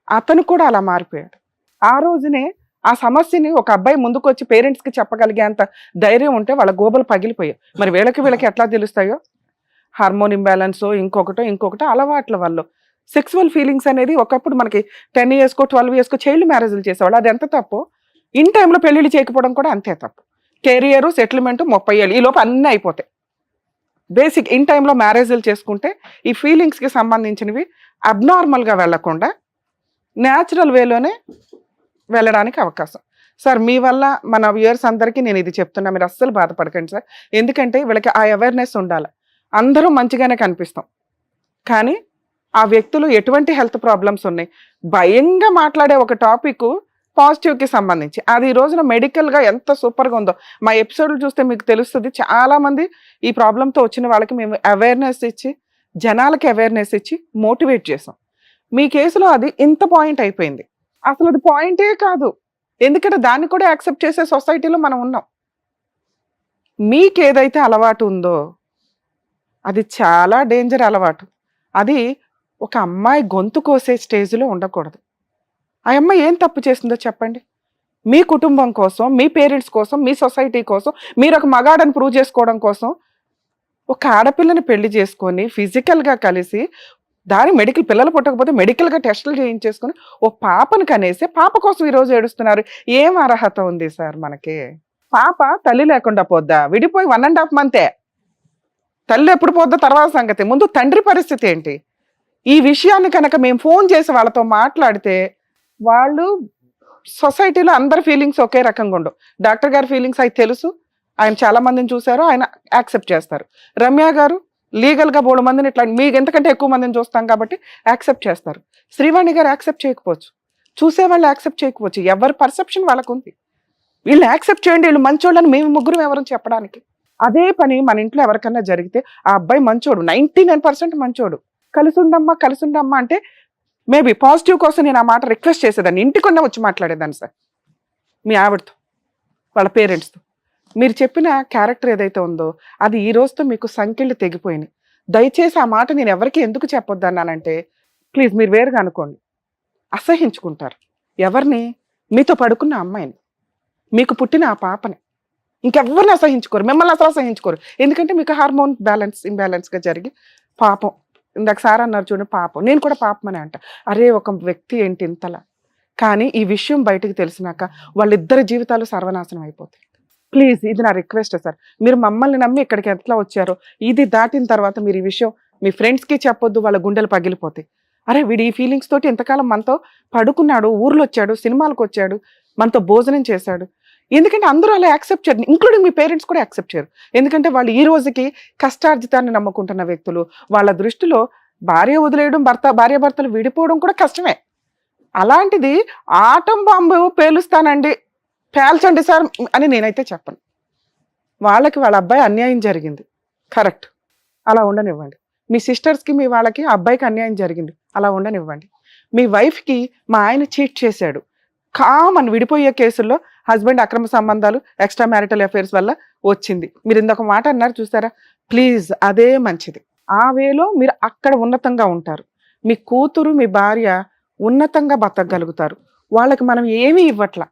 అతను కూడా అలా మారిపోయాడు. ఆ రోజునే ఆ సమస్యని ఒక అబ్బాయి ముందుకు వచ్చి పేరెంట్స్కి చెప్పగలిగేంత ధైర్యం ఉంటే వాళ్ళ గోబలు పగిలిపోయాయి. మరి వీళ్ళకి ఎట్లా తెలుస్తాయో? హార్మోన్ ఇంబ్యాలెన్సో ఇంకొకటో అలవాట్ల వల్ల సెక్సువల్ ఫీలింగ్స్ అనేది ఒకప్పుడు మనకి 10 years 12 years చైల్డ్ మ్యారేజ్లు చేసేవాళ్ళు. అది ఎంత తప్పు. ఇన్ టైంలో పెళ్ళిళ్ళు చేయకపోవడం కూడా అంతే తప్పు. కెరియర్ సెటిల్మెంట్ 30 ఏళ్ళు ఈ లోపు అన్నీ అయిపోతాయి. బేసిక్ ఇన్ టైంలో మ్యారేజ్లు చేసుకుంటే ఈ ఫీలింగ్స్కి సంబంధించినవి అబ్నార్మల్గా వెళ్లకుండా న్యాచురల్ వేలోనే వెళ్ళడానికి అవకాశం. సార్ మీ వల్ల మన వ్యూయర్స్ అందరికీ నేను ఇది చెప్తున్నా, మీరు అస్సలు బాధపడకండి సార్. ఎందుకంటే వీళ్ళకి ఆ అవేర్నెస్ ఉండాలి. అందరూ మంచిగానే కనిపిస్తాం, కానీ ఆ వ్యక్తులు ఎటువంటి హెల్త్ ప్రాబ్లమ్స్ ఉన్నాయి, భయంగా మాట్లాడే ఒక టాపిక్ పాజిటివ్కి సంబంధించి అది ఈ రోజున మెడికల్గా ఎంత సూపర్గా ఉందో మా ఎపిసోడ్లు చూస్తే మీకు తెలుస్తుంది. చాలామంది ఈ ప్రాబ్లంతో వచ్చిన వాళ్ళకి మేము అవేర్నెస్ ఇచ్చి, జనాలకి అవేర్నెస్ ఇచ్చి మోటివేట్ చేసాం. మీ కేసులో అది ఇంత పాయింట్ అయిపోయింది. అసలు అది పాయింటే కాదు, ఎందుకంటే దాన్ని కూడా యాక్సెప్ట్ చేసే సొసైటీలో మనం ఉన్నాం. మీకు ఏదైతే అలవాటు ఉందో అది చాలా డేంజర్ అలవాటు. అది ఒక అమ్మాయి గొంతు కోసే స్టేజ్లో ఉండకూడదు. ఆ అమ్మాయి ఏం తప్పు చేసిందో చెప్పండి. మీ కుటుంబం కోసం, మీ పేరెంట్స్ కోసం, మీ సొసైటీ కోసం, మీరు ఒక మగాడని ప్రూవ్ చేసుకోవడం కోసం ఒక ఆడపిల్లని పెళ్లి చేసుకొని ఫిజికల్గా కలిసి దాని మెడికల్ పిల్లలు పుట్టకపోతే మెడికల్గా టెస్టులు చేయించేసుకొని ఓ పాపను కనేసి పాప కోసం ఈరోజు ఏడుస్తున్నారు. ఏం అర్హత ఉంది సార్ మనకి? పాప తల్లి లేకుండా పోద్దా? విడిపోయి 1.5 months. తల్లి ఎప్పుడు పోద్దా తర్వాత సంగతి. ముందు తండ్రి పరిస్థితి ఏంటి? ఈ విషయాన్ని కనుక మేము ఫోన్ చేసి వాళ్ళతో మాట్లాడితే వాళ్ళు సొసైటీలో అందరి ఫీలింగ్స్ ఒకే రకంగా ఉండవు. డాక్టర్ గారి ఫీలింగ్స్ అయితే తెలుసు, ఆయన చాలా మందిని చూశారు, ఆయన యాక్సెప్ట్ చేస్తారు. రమ్య గారు లీగల్గా 3 మందిని ఇట్లా మీకు ఎంతకంటే ఎక్కువ మందిని చూస్తాం కాబట్టి యాక్సెప్ట్ చేస్తారు. శ్రీవాణి గారు యాక్సెప్ట్ చేయకపోవచ్చు, చూసేవాళ్ళు యాక్సెప్ట్ చేయకపోవచ్చు. ఎవరి పర్సెప్షన్ వాళ్ళకు ఉంది. వీళ్ళు యాక్సెప్ట్ చేయండి, వీళ్ళు మంచోళ్ళని మేము ముగ్గురు ఎవరు చెప్పడానికి. అదే పని మన ఇంట్లో ఎవరికన్నా జరిగితే ఆ అబ్బాయి మంచోడు, 99% మంచోడు, కలిసి ఉండమ్మా అంటే మేబీ పాజిటివ్ కోసం నేను ఆ మాట రిక్వెస్ట్ చేసేదాన్ని, ఇంటికొన్న వచ్చి మాట్లాడేదాన్ని సార్ మీ ఆవిడతో, వాళ్ళ పేరెంట్స్తో. మీరు చెప్పిన క్యారెక్టర్ ఏదైతే ఉందో అది ఈ రోజుతో మీకు సంఖ్యలు తెగిపోయినాయి. దయచేసి ఆ మాట నేను ఎవరికి ఎందుకు చెప్పొద్దు అన్నానంటే, ప్లీజ్ మీరు వేరుగా అనుకోండి. అసహించుకుంటారు ఎవరిని? మీతో పడుకున్న అమ్మాయిని, మీకు పుట్టిన ఆ పాపని, ఇంకెవరిని అసహించుకోరు. మిమ్మల్ని అసలు అసహించుకోరు. ఎందుకంటే మీకు హార్మోన్ ఇంబ్యాలెన్స్గా జరిగి పాపం, ఇందాక సార్ అన్నారు చూడండి పాపం, నేను కూడా పాపమని అంట. అరే ఒక వ్యక్తి ఏంటి ఇంతలా. కానీ ఈ విషయం బయటకు తెలిసినాక వాళ్ళిద్దరి జీవితాలు సర్వనాశనం అయిపోతాయి. ప్లీజ్ ఇది నా రిక్వెస్ట్ సార్. మీరు మమ్మల్ని నమ్మి ఇక్కడికి ఎట్లా వచ్చారో ఇది దాటిన తర్వాత మీరు ఈ విషయం మీ ఫ్రెండ్స్కి చెప్పొద్దు, వాళ్ళ గుండెలు పగిలిపోతాయి. అరే వీడు ఈ ఫీలింగ్స్ తోటి ఎంతకాలం మనతో పడుకున్నాడు, ఊర్లో వచ్చాడు, సినిమాలకు వచ్చాడు, మనతో భోజనం చేశాడు. ఎందుకంటే అందరూ అలా యాక్సెప్ట్ చేయరు, ఇంక్లూడింగ్ మీ పేరెంట్స్ కూడా యాక్సెప్ట్ చేయరు. ఎందుకంటే వాళ్ళు ఈ రోజుకి కష్టార్జితాన్ని నమ్ముకుంటున్న వ్యక్తులు. వాళ్ళ దృష్టిలో భార్య వదిలేయడం, భార్యాభర్తలు విడిపోవడం కూడా కష్టమే. అలాంటిది ఆటం బాంబు పేలుస్తానండి, పేల్చండి సార్ అని నేనైతే చెప్పను. వాళ్ళకి వాళ్ళ అబ్బాయి అన్యాయం జరిగింది, కరెక్ట్, అలా ఉండనివ్వండి. మీ సిస్టర్స్కి మీ వాళ్ళకి అబ్బాయికి అన్యాయం జరిగింది, అలా ఉండనివ్వండి. మీ వైఫ్కి మా ఆయన చీట్ చేశాడు, కామన్ విడిపోయే కేసుల్లో హస్బెండ్ అక్రమ సంబంధాలు ఎక్స్ట్రా మ్యారిటల్ అఫైర్స్ వల్ల వచ్చింది. మీరు ఇంకొక మాట అన్నారు చూసారా, ప్లీజ్ అదే మంచిది. ఆ వేలో మీరు అక్కడ ఉన్నతంగా ఉంటారు. మీ కూతురు మీ భార్య ఉన్నతంగా బతకగలుగుతారు. వాళ్ళకి మనం ఏమీ ఇవ్వట్లా,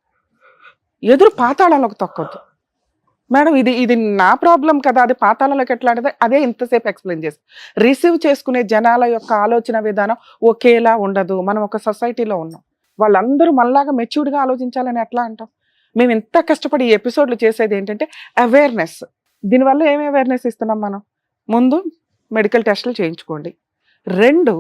ఎదురు పాతాళంలోకి తొక్కొద్దు. మేడం ఇది నా ప్రాబ్లం కదా, అది పాతాళంలోకి ఎట్లా అంటే అదే ఇంతసేపు ఎక్స్ప్లెయిన్ చేసి. రిసీవ్ చేసుకునే జనాల యొక్క ఆలోచన విధానం ఒకేలా ఉండదు. మనం ఒక సొసైటీలో ఉన్నాం, వాళ్ళందరూ మనలాగా మెచ్యూర్డ్గా ఆలోచించాలని ఎట్లా అంటాం? మేము ఇంత కష్టపడి ఈ ఎపిసోడ్లు చేసేది ఏంటంటే అవేర్నెస్. దీనివల్ల ఏమి అవేర్నెస్ ఇస్తున్నాం మనం? ముందు మెడికల్ టెస్టులు చేయించుకోండి. 2,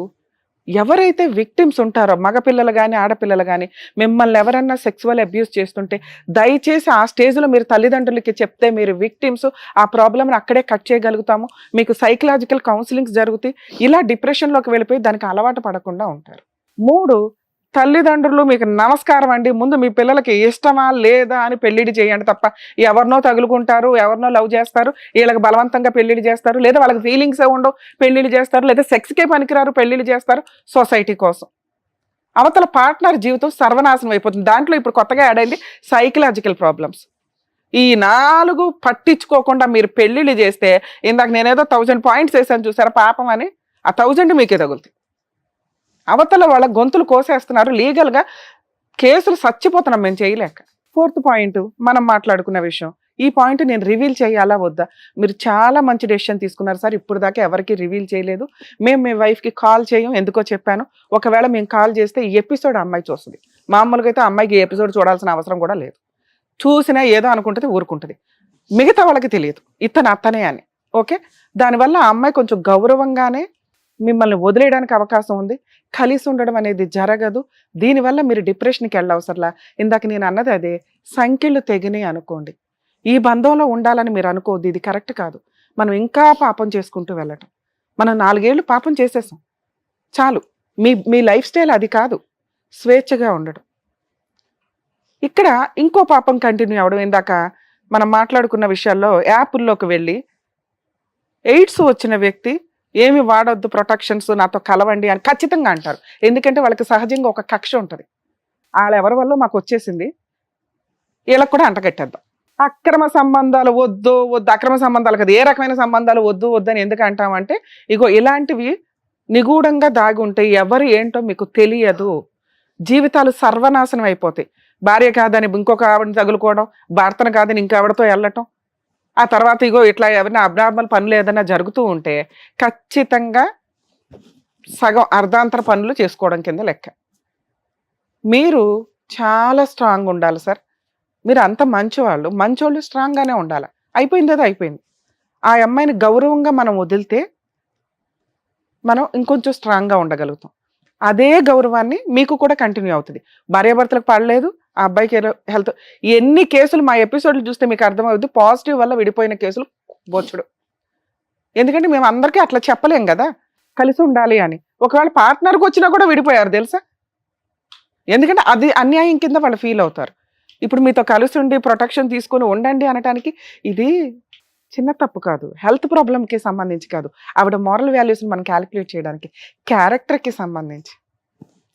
ఎవరైతే విక్టిమ్స్ ఉంటారో మగపిల్లలు కానీ ఆడపిల్లలు కానీ మిమ్మల్ని ఎవరన్నా సెక్సువల్ అబ్యూస్ చేస్తుంటే దయచేసి ఆ స్టేజ్లో మీరు తల్లిదండ్రులకి చెప్తే మీరు విక్టిమ్స్, ఆ ప్రాబ్లమ్ని అక్కడే కట్ చేయగలుగుతాము. మీకు సైకలాజికల్ కౌన్సిలింగ్స్ జరుగుతాయి. ఇలా డిప్రెషన్లోకి వెళ్ళిపోయి దానికి అలవాటు పడకుండా ఉంటారు. 3, తల్లిదండ్రులు మీకు నమస్కారం అండి, ముందు మీ పిల్లలకి ఇష్టమా లేదా అని పెళ్లిడి చేయండి తప్ప ఎవరినో తగులుకుంటారు, ఎవరినో లవ్ చేస్తారు, వీళ్ళకి బలవంతంగా పెళ్లిళ్ళు చేస్తారు, లేదా వాళ్ళకి ఫీలింగ్స్ ఉండవు పెళ్లిళ్ళు చేస్తారు, లేదా సెక్స్కే పనికిరారు పెళ్లిళ్ళు చేస్తారు సొసైటీ కోసం. అవతల పార్ట్నర్ జీవితం సర్వనాశనం అయిపోతుంది. దాంట్లో ఇప్పుడు కొత్తగా యాడ్ అయింది సైకలాజికల్ ప్రాబ్లమ్స్. ఈ 4 పట్టించుకోకుండా మీరు పెళ్లిళ్ళు చేస్తే, ఇందాక నేనేదో 1000 పాయింట్స్ వేసాను చూసారా పాపం అని, ఆ 1000 మీకే తగులుతాయి. అవతల వాళ్ళ గొంతులు కోసేస్తున్నారు, లీగల్గా కేసులు చచ్చిపోతున్నాం మేము చేయలేక. 4th పాయింట్ మనం మాట్లాడుకున్న విషయం. ఈ పాయింట్ నేను రివీల్ చేయాలా వద్దా? మీరు చాలా మంచి డెసిషన్ తీసుకున్నారు సార్, ఇప్పుడు దాకా ఎవరికి రివీల్ చేయలేదు. మేము మీ వైఫ్కి కాల్ చేయం, ఎందుకో చెప్పాను. ఒకవేళ మేము కాల్ చేస్తే ఈ ఎపిసోడ్ అమ్మాయి చూస్తుంది. మామూలుగా అయితే అమ్మాయికి ఈ ఎపిసోడ్ చూడాల్సిన అవసరం కూడా లేదు. చూసినా ఏదో అనుకుంటుంది, ఊరుకుంటుంది. మిగతా వాళ్ళకి తెలియదు ఇతను అత్తనే అని. ఓకే, దానివల్ల ఆ అమ్మాయి కొంచెం గౌరవంగానే మిమ్మల్ని వదిలేయడానికి అవకాశం ఉంది. కలిసి ఉండడం అనేది జరగదు. దీనివల్ల మీరు డిప్రెషన్కి వెళ్ళవసరలా. ఇందాక నేను అన్నది అదే, సంఖ్యలు తెగినాయి అనుకోండి, ఈ బంధంలో ఉండాలని మీరు అనుకోవద్దు, ఇది కరెక్ట్ కాదు. మనం ఇంకా పాపం చేసుకుంటూ వెళ్ళటం. మనం 4 ఏళ్ళు పాపం చేసేసాం, చాలు. మీ లైఫ్ స్టైల్ అది కాదు, స్వేచ్ఛగా ఉండడం. ఇక్కడ ఇంకో పాపం కంటిన్యూ అవ్వడం. ఇందాక మనం మాట్లాడుకున్న విషయాల్లో యాప్ల్లోకి వెళ్ళి ఎయిడ్స్ వచ్చిన వ్యక్తి ఏమి వాడొద్దు, ప్రొటెక్షన్స్ నాతో కలవండి అని ఖచ్చితంగా అంటారు. ఎందుకంటే వాళ్ళకి సహజంగా ఒక కక్ష ఉంటుంది, వాళ్ళ ఎవరి వల్ల మాకు వచ్చేసింది, వీళ్ళకి కూడా అంటగట్టేద్దాం. అక్రమ సంబంధాలు వద్దు, అక్రమ సంబంధాలు కదా, ఏ రకమైన సంబంధాలు వద్దు అని ఎందుకు అంటామంటే, ఇగో ఇలాంటివి నిగూఢంగా దాగి ఉంటాయి, ఎవరు ఏంటో మీకు తెలియదు, జీవితాలు సర్వనాశనం అయిపోతాయి. భార్య కాదని ఇంకొక ఆవిడని తగులుకోవడం, భర్తను కాదని ఇంకెవరితో వెళ్ళటం, ఆ తర్వాత ఇగో ఇట్లా ఎవరైనా అబ్నార్మల్ పనులు ఏదైనా జరుగుతూ ఉంటే ఖచ్చితంగా సగం అర్ధాంతర పనులు చేసుకోవడం కింద లెక్క. మీరు చాలా స్ట్రాంగ్ ఉండాలి సార్. మీరు అంత మంచోళ్ళు స్ట్రాంగ్గానే ఉండాలి. అయిపోయింది అది అయిపోయింది. ఆ అమ్మాయిని గౌరవంగా మనం వదిలితే మనం ఇంకొంచెం స్ట్రాంగ్గా ఉండగలుగుతాం. అదే గౌరవాన్ని మీకు కూడా కంటిన్యూ అవుతుంది. భార్యాభర్తలకు పడలేదు, ఆ అబ్బాయికి హెల్త్, ఎన్ని కేసులు మా ఎపిసోడ్లు చూస్తే మీకు అర్థమవుతుంది. పాజిటివ్ వల్ల విడిపోయిన కేసులు బొచ్చుడు. ఎందుకంటే మేము అందరికీ అట్లా చెప్పలేం కదా కలిసి ఉండాలి అని. ఒకవేళ పార్ట్నర్కి వచ్చినా కూడా విడిపోయారు తెలుసా, ఎందుకంటే అది అన్యాయం కింద వాళ్ళు ఫీల్ అవుతారు. ఇప్పుడు మీతో కలిసి ఉండి ప్రొటెక్షన్ తీసుకొని ఉండండి అనటానికి ఇది చిన్న తప్పు కాదు, హెల్త్ ప్రాబ్లంకి సంబంధించి కాదు, ఆవిడ మారల్ వాల్యూస్ని మనం క్యాలిక్యులేట్ చేయడానికి, క్యారెక్టర్కి సంబంధించి.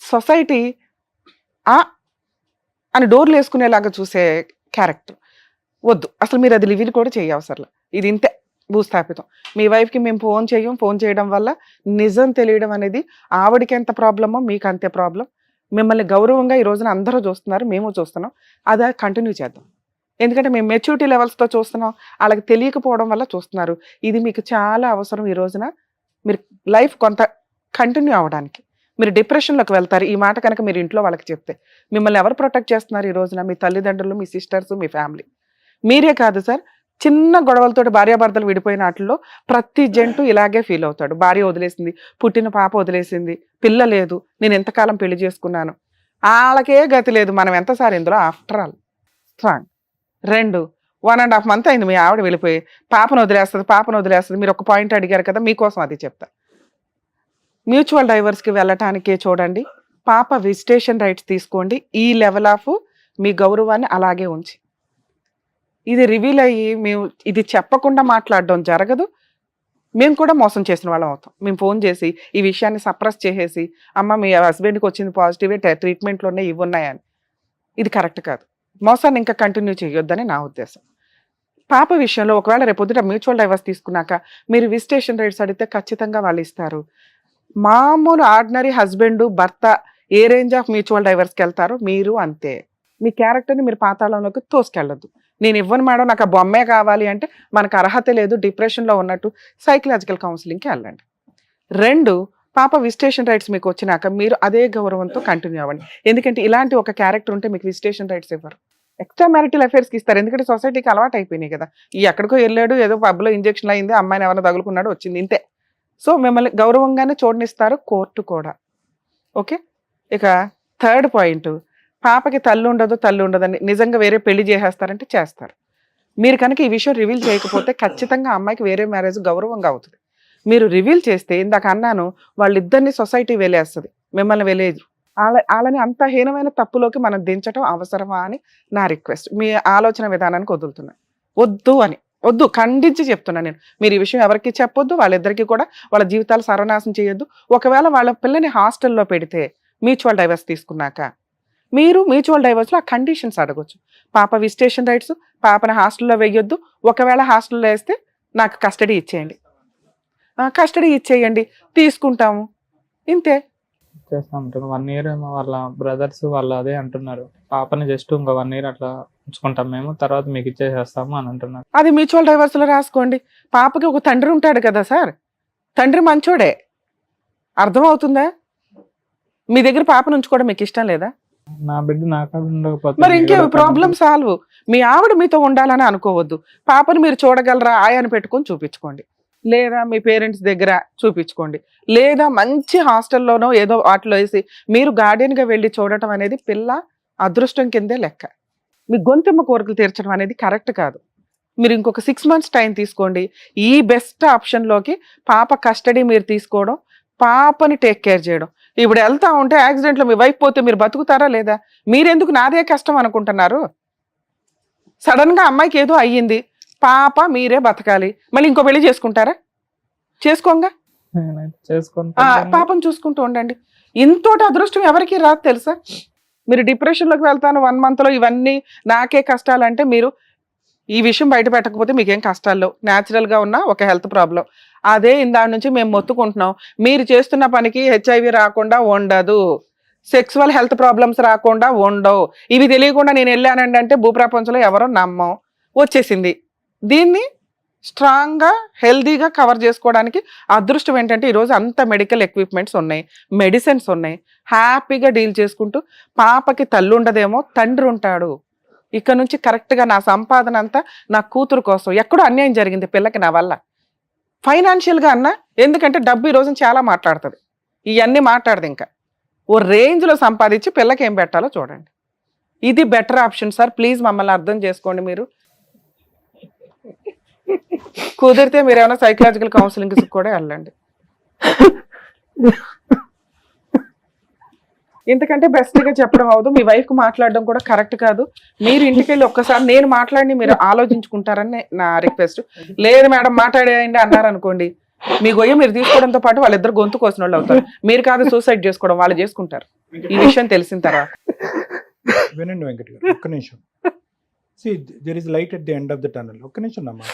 సొసైటీ అని డోర్లు వేసుకునేలాగా చూసే క్యారెక్టర్ వద్దు అసలు. మీరు అది లివిల్ కూడా చేయవసరలా, ఇది ఇంతే భూస్థాపితం. మీ వైఫ్కి మేము ఫోన్ చేయడం వల్ల నిజం తెలియడం అనేది ఆవిడకి ఎంత ప్రాబ్లమో మీకు అంతే ప్రాబ్లం. మిమ్మల్ని గౌరవంగా ఈ రోజున అందరూ చూస్తున్నారు, మేము చూస్తున్నాం, అదే కంటిన్యూ చేద్దాం. ఎందుకంటే మేము మెచ్యూరిటీ లెవెల్స్తో చూస్తున్నాం, వాళ్ళకి తెలియకపోవడం వల్ల చూస్తున్నారు. ఇది మీకు చాలా అవసరం ఈ రోజున, మీరు లైఫ్ కొంత కంటిన్యూ అవ్వడానికి. మీరు డిప్రెషన్లోకి వెళ్తారు ఈ మాట కనుక మీరు ఇంట్లో వాళ్ళకి చెప్తే. మిమ్మల్ని ఎవరు ప్రొటెక్ట్ చేస్తున్నారు ఈ రోజున? మీ తల్లిదండ్రులు, మీ సిస్టర్స్, మీ ఫ్యామిలీ. మీరే కాదు సార్, చిన్న గొడవలతో భార్యాభర్తలు విడిపోయిన వాటిల్లో ప్రతి జంటు ఇలాగే ఫీల్ అవుతాడు. భార్య వదిలేసింది, పుట్టిన పాప వదిలేసింది, పిల్ల లేదు, నేను ఎంతకాలం పెళ్లి చేసుకున్నాను, వాళ్ళకే గతి లేదు. మనం ఎంతసారి ఇందులో ఆఫ్టర్ ఆల్ స్ట్రాంగ్. 2, 1.5 month అయింది మీ ఆవిడ వెళ్ళిపోయి, పాపను వదిలేస్తుంది. మీరు ఒక పాయింట్ అడిగారు కదా, మీకోసం అది చెప్తా. మ్యూచువల్ డైవర్స్కి వెళ్ళటానికే చూడండి, పాప విజిటేషన్ రైట్స్ తీసుకోండి. ఈ లెవెల్ ఆఫ్ మీ గౌరవాన్ని అలాగే ఉంచి, ఇది రివీల్ అయ్యి మేము ఇది చెప్పకుండా మాట్లాడడం జరగదు. మేము కూడా మోసం చేసిన వాళ్ళం అవుతాం. మేము ఫోన్ చేసి ఈ విషయాన్ని సప్రెస్ చేసేసి, అమ్మ మీ హస్బెండ్కి వచ్చింది పాజిటివే, ట్రీట్మెంట్లో ఉన్నాయి, ఇవి ఉన్నాయని. ఇది కరెక్ట్ కాదు. మోసాన్ని ఇంకా కంటిన్యూ చేయొద్దని నా ఉద్దేశం. పాప విషయంలో ఒకవేళ రేపొద్దుట మ్యూచువల్ డైవర్స్ తీసుకున్నాక మీరు విజిటేషన్ రైట్స్ అడిగితే ఖచ్చితంగా వాళ్ళు ఇస్తారు. మామూలు ఆర్డినరీ హస్బెండ్ భర్త ఏ రేంజ్ ఆఫ్ మ్యూచువల్ డైవర్స్కి వెళ్తారో మీరు అంతే. మీ క్యారెక్టర్ని మీరు పాతాళంలోకి తోసుకెళ్ళొద్దు. నేను ఇవ్వను మేడం, నాకు ఆ బొమ్మే కావాలి అంటే మనకు అర్హత లేదు, డిప్రెషన్లో ఉన్నట్టు సైకలాజికల్ కౌన్సిలింగ్కి వెళ్ళండి. 2, పాప విజిటేషన్ రైట్స్ మీకు వచ్చినాక మీరు అదే గౌరవంతో కంటిన్యూ అవ్వండి. ఎందుకంటే ఇలాంటి ఒక క్యారెక్టర్ ఉంటే మీకు విజిటేషన్ రైట్స్ ఇవ్వరు, ఎక్స్ట్రా మ్యారిటల్ అఫైర్స్కి ఇస్తారు. ఎందుకంటే సొసైటీకి అలవాటు అయిపోయినాయి కదా, ఈ ఎక్కడికో వెళ్ళాడు, ఏదో పబ్లో ఇంజెక్షన్ అయింది, అమ్మాయిని ఎవరైనా తగులుకున్నాడు, వచ్చింది, ఇంతే. సో మిమ్మల్ని గౌరవంగానే చూడనిస్తారు కోర్టు కూడా. ఓకే. ఇక 3rd పాయింట్, పాపకి తల్లి ఉండదని నిజంగా వేరే పెళ్లి చేసేస్తారంటే చేస్తారు. మీరు కనుక ఈ విషయం రివీల్ చేయకపోతే ఖచ్చితంగా అమ్మాయికి వేరే మ్యారేజ్ గౌరవంగా అవుతుంది. మీరు రివీల్ చేస్తే ఇందాక అన్నాను, వాళ్ళిద్దరిని సొసైటీ వెలేస్తుంది, మిమ్మల్ని వెలేదు. వాళ్ళని అంత హీనమైన తప్పులోకి మనం దించడం అవసరమా అని నా రిక్వెస్ట్. మీ ఆలోచన విధానానికి వదులుతున్నా, వద్దు ఖండించి చెప్తున్నా నేను. మీరు ఈ విషయం ఎవరికి చెప్పొద్దు, వాళ్ళిద్దరికీ కూడా వాళ్ళ జీవితాలు సర్వనాశనం చేయొద్దు. ఒకవేళ వాళ్ళ పిల్లని హాస్టల్లో పెడితే మ్యూచువల్ డైవర్స్ తీసుకున్నాక మీరు మ్యూచువల్ డైవర్స్లో ఆ కండిషన్స్ అడగొచ్చు. పాప విజిటేషన్ రైట్స్, పాపని హాస్టల్లో వేయొద్దు, ఒకవేళ హాస్టల్లో వేస్తే నాకు కస్టడీ ఇచ్చేయండి, తీసుకుంటాము, ఇంతే. చేస్తా ఉంటాను. 1 year ఏమో వాళ్ళ బ్రదర్స్ వాళ్ళు అదే అంటున్నారు, పాపని జస్ట్ ఇంకా 1 year అట్లా ఉంచుకుంటాం మేము, తర్వాత మీకు ఇచ్చేసేస్తాము అని అంటున్నారు. అది మ్యూచువల్ డైవర్స్లో రాసుకోండి. పాపకి ఒక తండ్రి ఉంటాడు కదా సార్, తండ్రి మంచోడే, అర్థమవుతుందా? మీ దగ్గర పాపను ఉంచుకోవడం మీకు ఇష్టం లేదా? నా బిడ్డ నాకు ఉండకపోతే మరి ఇంకే ప్రాబ్లం సాల్వ్. మీ ఆవిడ మీతో ఉండాలని అనుకోవద్దు, పాపను మీరు చూడగలరా ఆయాని పెట్టుకొని చూపించుకోండి, లేదా మీ పేరెంట్స్ దగ్గర చూపించుకోండి, లేదా మంచి హాస్టల్లోనో ఏదో వాటిలో వేసి మీరు గార్డియన్గా వెళ్ళి చూడటం అనేది పిల్ల అదృష్టం కిందే లెక్క. మీ గొంతెమ్మ కోరికలు తీర్చడం అనేది కరెక్ట్ కాదు. మీరు ఇంకొక 6 months టైం తీసుకోండి. ఈ బెస్ట్ ఆప్షన్లోకి పాప కస్టడీ మీరు తీసుకోవడం, పాపని టేక్ కేర్ చేయడం. ఇప్పుడు వెళ్తా ఉంటే యాక్సిడెంట్లో మీ వైఫ్ పోతే మీరు బతుకుతారా లేదా? మీరెందుకు నాదే కష్టం అనుకుంటున్నారు? సడన్గా అమ్మాయికి ఏదో అయ్యింది, పాప మీరే బతకాలి, మళ్ళీ ఇంకో పెళ్లి చేసుకుంటారా? చేసుకోంగా, పాపం చూసుకుంటూ ఉండండి. ఇంతోటి అదృష్టం ఎవరికి రాదు తెలుసా? మీరు డిప్రెషన్లోకి వెళ్తాను 1 monthలో ఇవన్నీ నాకే కష్టాలు అంటే, మీరు ఈ విషయం బయట పెట్టకపోతే మీకేం కష్టాల్లో న్యాచురల్గా ఉన్న ఒక హెల్త్ ప్రాబ్లం. అదే ఇందాక నుంచి మేము మొత్తుకుంటున్నాం, మీరు చేస్తున్న పనికి HIV రాకుండా ఉండదు, సెక్సువల్ హెల్త్ ప్రాబ్లమ్స్ రాకుండా ఉండవు. ఇవి తెలియకుండా నేను వెళ్ళానండి అంటే భూప్రపంచంలో ఎవరో నమ్మం, వచ్చేసింది. దీన్ని స్ట్రాంగ్గా హెల్దీగా కవర్ చేసుకోవడానికి అదృష్టం ఏంటంటే ఈరోజు అంత మెడికల్ ఎక్విప్మెంట్స్ ఉన్నాయి, మెడిసిన్స్ ఉన్నాయి, హ్యాపీగా డీల్ చేసుకుంటూ పాపకి తల్లి ఉండదేమో తండ్రి ఉంటాడు. ఇక్కడ నుంచి కరెక్ట్గా నా సంపాదన అంతా నా కూతురు కోసం. ఎక్కడో అన్యాయం జరిగింది పిల్లకి నా వల్ల, ఫైనాన్షియల్గా అన్నా, ఎందుకంటే డబ్బు ఈ రోజు చాలా మాట్లాడుతుంది, ఇవన్నీ మాట్లాడదు. ఇంకా ఓ రేంజ్లో సంపాదించి పిల్లకి ఏం పెట్టాలో చూడండి. ఇది బెటర్ ఆప్షన్ సార్, ప్లీజ్ మమ్మల్ని అర్థం చేసుకోండి. మీరు కుదిరితే మీరు ఏమైనా సైకలాజికల్ కౌన్సిలింగ్ కూడా వెళ్ళండి. ఇంతకంటే బెస్ట్గా చెప్పడం అవదు. మీ వైఫ్కి మాట్లాడడం కూడా కరెక్ట్ కాదు. మీరు ఇంటికి వెళ్ళి ఒక్కసారి నేను మాట్లాడి మీరు ఆలోచించుకుంటారని నా రిక్వెస్ట్. లేదు మేడం మాట్లాడేయండి అన్నారనుకోండి, మీ గొయ్య మీరు తీసుకోవడంతో పాటు వాళ్ళిద్దరు గొంతు కోసిన వాళ్ళు అవుతారు. మీరు కాదు సూసైడ్ చేసుకోవడం, వాళ్ళు చేసుకుంటారు. ఈ విషయం తెలిసిన తర్వాత వినండి వెంకట్ గారు, ఒక్క నిమిషం. See, there is light at the end of the tunnel. ఒక్క నిమిషం నా మాట.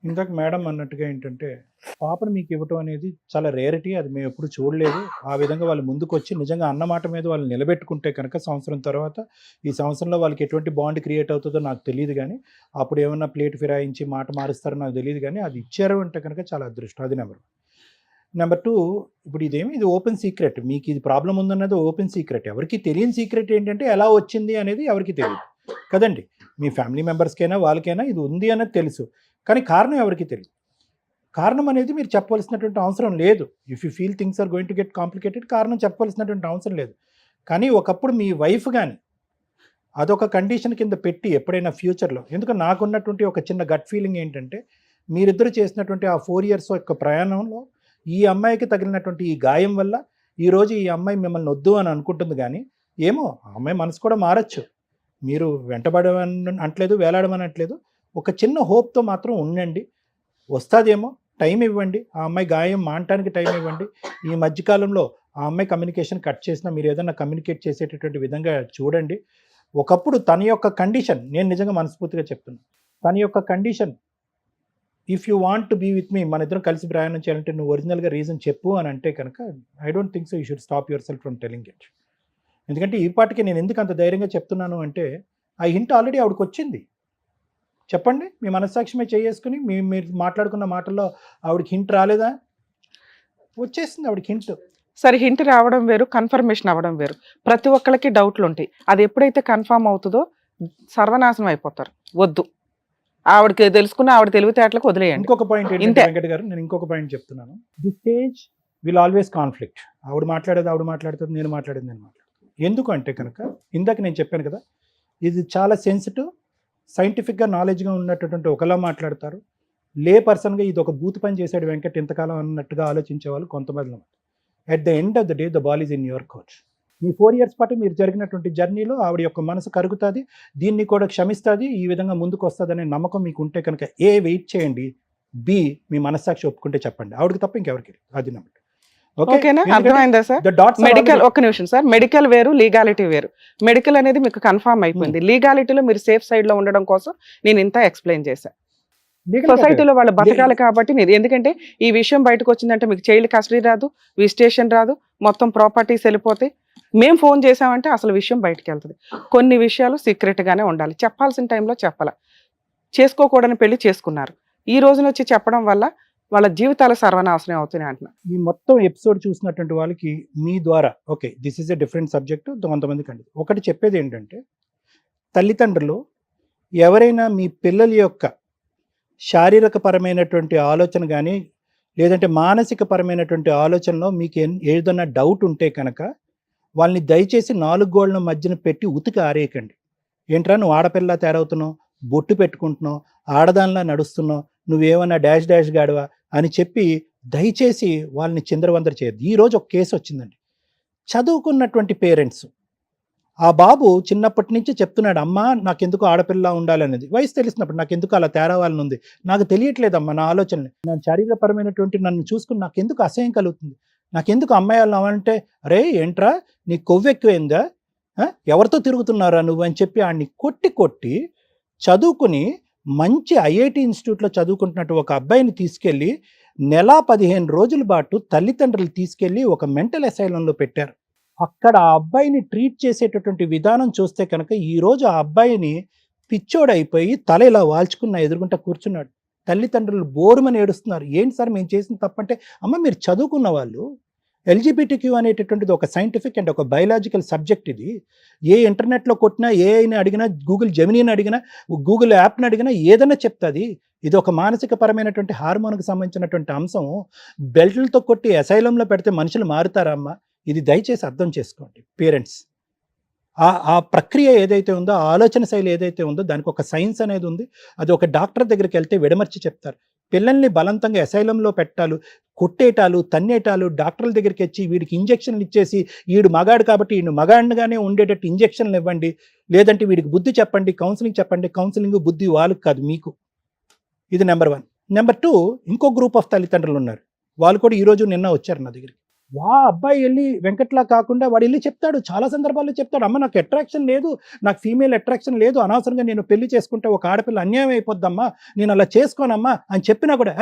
ఇందాక మేడం అన్నట్టుగా ఏంటంటే, పాపను మీకు ఇవ్వటం అనేది చాలా రేరిటీ, అది మేము ఎప్పుడు చూడలేదు. ఆ విధంగా వాళ్ళు ముందుకు వచ్చి నిజంగా అన్నమాట మీద వాళ్ళు నిలబెట్టుకుంటే కనుక సంవత్సరం తర్వాత, ఈ సంవత్సరంలో వాళ్ళకి ఎటువంటి బాండ్ క్రియేట్ అవుతుందో నాకు తెలియదు, కానీ అప్పుడు ఏమన్నా ప్లేట్ ఫిరాయించి మాట మారుస్తారో నాకు తెలియదు, కానీ అది ఇచ్చారు అంటే కనుక చాలా అదృష్టం. అది నెంబర్ 2, ఇప్పుడు ఇది ఓపెన్ సీక్రెట్. మీకు ఇది ప్రాబ్లం ఉందన్నది ఓపెన్ సీక్రెట్. ఎవరికి తెలియని సీక్రెట్ ఏంటంటే ఎలా వచ్చింది అనేది ఎవరికి తెలియదు కదండి. మీ ఫ్యామిలీ మెంబర్స్కైనా వాళ్ళకైనా ఇది ఉంది అన్నది తెలుసు, కానీ కారణం ఎవరికి తెలియదు. కారణం అనేది మీరు చెప్పవలసినటువంటి అవసరం లేదు. If you feel things are going to get complicated, కారణం చెప్పవలసినటువంటి అవసరం లేదు. కానీ ఒకప్పుడు మీ వైఫ్ కానీ అదొక కండిషన్ కింద పెట్టి ఎప్పుడైనా ఫ్యూచర్లో, ఎందుకంటే నాకున్నటువంటి ఒక చిన్న గట్ ఫీలింగ్ ఏంటంటే, మీరిద్దరు చేసినటువంటి ఆ 4 years యొక్క ప్రయాణంలో ఈ అమ్మాయికి తగిలినటువంటి ఈ గాయం వల్ల ఈ రోజు ఈ అమ్మాయి మిమ్మల్ని వద్దు అని అనుకుంటుంది, కానీ ఏమో ఆ అమ్మాయి మనసు కూడా మారచ్చు. మీరు వెంటబడమని అంటలేదు, వేలాడమని అంటలేదు. ఒక చిన్న హోప్తో మాత్రం ఉండండి, వస్తుందేమో, టైం ఇవ్వండి. ఆ అమ్మాయి గాయం మానటానికి టైం ఇవ్వండి. ఈ మధ్యకాలంలో ఆ అమ్మాయి కమ్యూనికేషన్ కట్ చేసినా మీరు ఏదైనా కమ్యూనికేట్ చేసేటటువంటి విధంగా చూడండి. ఒకప్పుడు తన యొక్క కండిషన్, నేను నిజంగా మనస్ఫూర్తిగా చెప్తున్నాను, తన యొక్క condition, if you want to be with me, మన ఇద్దరం కలిసి ప్రయాణం చేయాలంటే నువ్వు ఒరిజినల్గా రీజన్ చెప్పు అని అంటే కనుక I don't think so you should stop your self from telling it. ఎందుకంటే ఈ పాటికి నేను ఎందుకు అంత ధైర్యంగా చెప్తున్నాను అంటే ఆ హింట్ ఆల్రెడీ ఆవిడకి వచ్చింది. చెప్పండి, మీ మనస్సాక్షిమే చేసుకుని మీరు మాట్లాడుకున్న మాటల్లో ఆవిడకి హింట్ రాలేదా? వచ్చేసింది ఆవిడకి హింట్. సరే, హింట్ రావడం వేరు, కన్ఫర్మేషన్ అవ్వడం వేరు. ప్రతి ఒక్కరికి డౌట్లు ఉంటాయి. అది ఎప్పుడైతే కన్ఫర్మ్ అవుతుందో సర్వనాశనం అయిపోతారు. వద్దు, ఆవిడకి తెలుసుకున్న ఆవిడ తెలివితేటలకు వదిలేయండి. ఇంకొక పాయింట్ ఏంటంటే ఇంతే. వెంకట గారు, నేను ఇంకొక పాయింట్ చెప్తున్నాను. The stage will always conflict. ఆవిడ మాట్లాడేది ఆవిడ మాట్లాడుతుంది, నేను మాట్లాడేది నేను మాట్లాడుతాను. ఎందుకు అంటే కనుక ఇందాక నేను చెప్పాను కదా, ఇది చాలా సెన్సిటివ్, సైంటిఫిక్గా నాలెడ్జ్గా ఉన్నటువంటి ఒకలా మాట్లాడతారు. లే పర్సన్గా ఇది ఒక బూత్ పని చేశాడు వెంకట్ ఇంతకాలం అన్నట్టుగా ఆలోచించే వాళ్ళు కొంతమంది. At the end of the day the ball is in your coach. ఈ 4 years పాటు మీరు జరిగినటువంటి జర్నీలో ఆవిడ యొక్క మనసు కరుగుతుంది, దీన్ని కూడా క్షమిస్తుంది, ఈ విధంగా ముందుకు వస్తుంది అనే నమ్మకం మీకు ఉంటే కనుక ఏ వెయిట్ చేయండి, బి మీ మనస్సాక్షి ఒప్పుకుంటే చెప్పండి, ఆవిడకి తప్ప ఇంకెవరికి లేదు. అది నమ్మకం. ఓకేనా? అర్థమైందా సార్? మెడికల్, ఒక్క నిమిషం సార్, మెడికల్ వేరు, లీగాలిటీ వేరు. మెడికల్ అనేది మీకు కన్ఫర్మ్ అయిపోయింది. లీగాలిటీలో మీరు సేఫ్ సైడ్ లో ఉండడం కోసం నేను ఇంత ఎక్స్ప్లెయిన్ చేశాను. సొసైటీలో వాళ్ళు బతకాలి కాబట్టి ఎందుకంటే ఈ విషయం బయటకు వచ్చిందంటే మీకు చైల్డ్ కస్టడీ రాదు, విజిటేషన్ రాదు, మొత్తం ప్రాపర్టీస్ వెళ్ళిపోతాయి. మేము ఫోన్ చేసామంటే అసలు విషయం బయటకు వెళ్తుంది. కొన్ని విషయాలు సీక్రెట్ గానే ఉండాలి, చెప్పాల్సిన టైంలో చెప్పాల. చేసుకోకూడని పెళ్లి చేసుకున్నారు, ఈ రోజున వచ్చి చెప్పడం వల్ల వాళ్ళ జీవితాలు సర్వనాశనం అవుతున్నాయి అంటున్నా. ఈ మొత్తం ఎపిసోడ్ చూసినటువంటి వాళ్ళకి మీ ద్వారా okay this is a different subject కొంతమందికి అండి. ఒకటి చెప్పేది ఏంటంటే, తల్లిదండ్రులు ఎవరైనా మీ పిల్లల యొక్క శారీరక పరమైనటువంటి ఆలోచన కానీ లేదంటే మానసిక పరమైనటువంటి ఆలోచనలో మీకు ఏదైనా డౌట్ ఉంటే కనుక వాళ్ళని దయచేసి 4 గోళ్ల మధ్యన పెట్టి ఉతికి ఆరేయకండి. ఏంట్రా నువ్వు ఆడపిల్ల తయారవుతున్నావు, బొట్టు పెట్టుకుంటున్నావు, ఆడదానిలా నడుస్తున్నావు, నువ్వేమన్నా డాష్ డాష్ గాడివా అని చెప్పి దయచేసి వాళ్ళని చిందరవందర చేయద్దు. ఈరోజు ఒక కేసు వచ్చిందండి. చదువుకున్నటువంటి పేరెంట్స్, ఆ బాబు చిన్నప్పటి నుంచి చెప్తున్నాడు, అమ్మ నాకెందుకు ఆడపిల్ల ఉండాలనేది. వయసు తెలిసినప్పుడు నాకెందుకు అలా తేరావాలని ఉంది, నాకు తెలియట్లేదమ్మా నా ఆలోచనలు, నా శారీరపరమైనటువంటి నన్ను చూసుకుని నాకెందుకు అసహ్యం కలుగుతుంది, నాకెందుకు అమ్మాయి వాళ్ళు అవంటే, అరే ఏంట్రా నీ కొవ్వు ఎక్కువైందా, ఎవరితో తిరుగుతున్నారా నువ్వు అని చెప్పి ఆడిని కొట్టి చదువుకుని మంచి ఐఐటి ఇన్స్టిట్యూట్లో చదువుకుంటున్నట్టు ఒక అబ్బాయిని తీసుకెళ్ళి 15 రోజుల పాటు తల్లిదండ్రులు తీసుకెళ్ళి ఒక మెంటల్ అసైలంలో పెట్టారు. అక్కడ ఆ అబ్బాయిని ట్రీట్ చేసేటటువంటి విధానం చూస్తే కనుక ఈరోజు ఆ అబ్బాయిని పిచ్చోడైపోయి తల ఇలా వాల్చుకున్న ఎదురుగుంటా కూర్చున్నాడు. తల్లిదండ్రులు బోరుమని ఏడుస్తున్నారు. ఏంటి సార్ మేము చేసిన తప్పంటే, అమ్మ మీరు చదువుకున్న వాళ్ళు, ఎల్జిబిటిక్యూ అనేటటువంటిది ఒక సైంటిఫిక్ అండ్ ఒక బయలాజికల్ సబ్జెక్ట్. ఇది ఏ ఇంటర్నెట్లో కొట్టినా, ఏఐని అడిగినా, గూగుల్ జెమినీని అడిగినా, గూగుల్ యాప్ని అడిగినా ఏదైనా చెప్తుంది. ఇది ఒక మానసిక పరమైనటువంటి హార్మోన్కి సంబంధించినటువంటి అంశం. బెల్ట్లతో కొట్టి అసైలంలో పెడితే మనుషులు మారుతారమ్మా. ఇది దయచేసి అర్థం చేసుకోండి పేరెంట్స్. ఆ ప్రక్రియ ఏదైతే ఉందో, ఆ ఆలోచన శైలి ఏదైతే ఉందో దానికి ఒక సైన్స్ అనేది ఉంది. అది ఒక డాక్టర్ దగ్గరికి వెళ్తే విడమర్చి చెప్తారు. పిల్లల్ని బలవంతంగా అసైలంలో పెట్టాలు, కొట్టేటాలు, తన్నేటాలు, డాక్టర్ల దగ్గరికి వచ్చి వీడికి ఇంజక్షన్లు ఇచ్చేసి వీడు మగాడు కాబట్టి వీడు మగాడిగానే ఉండేటట్టు ఇంజక్షన్లు ఇవ్వండి, లేదంటే వీడికి బుద్ధి చెప్పండి, కౌన్సిలింగ్ చెప్పండి. కౌన్సిలింగ్ బుద్ధి వాళ్ళకి కాదు, మీకు. ఇది నెంబర్ 1. నెంబర్ 2, ఇంకో గ్రూప్ ఆఫ్ తల్లిదండ్రులు ఉన్నారు. వాళ్ళు కూడా ఈరోజు నిన్న వచ్చారు నా దగ్గరికి. అబ్బాయి వెళ్ళి వెంకట్లా కాకుండా వాడు వెళ్ళి చెప్తాడు, చాలా సందర్భాల్లో చెప్తాడు, అమ్మ నాకు అట్రాక్షన్ లేదు, నాకు ఫీమేల్ అట్రాక్షన్ లేదు, అనవసరంగా నేను పెళ్లి చేసుకుంటే ఒక ఆడపిల్ల అన్యాయం అయిపోద్దమ్మా, నేను అలా చేసుకోనమ్మా అని చెప్పినా కూడా,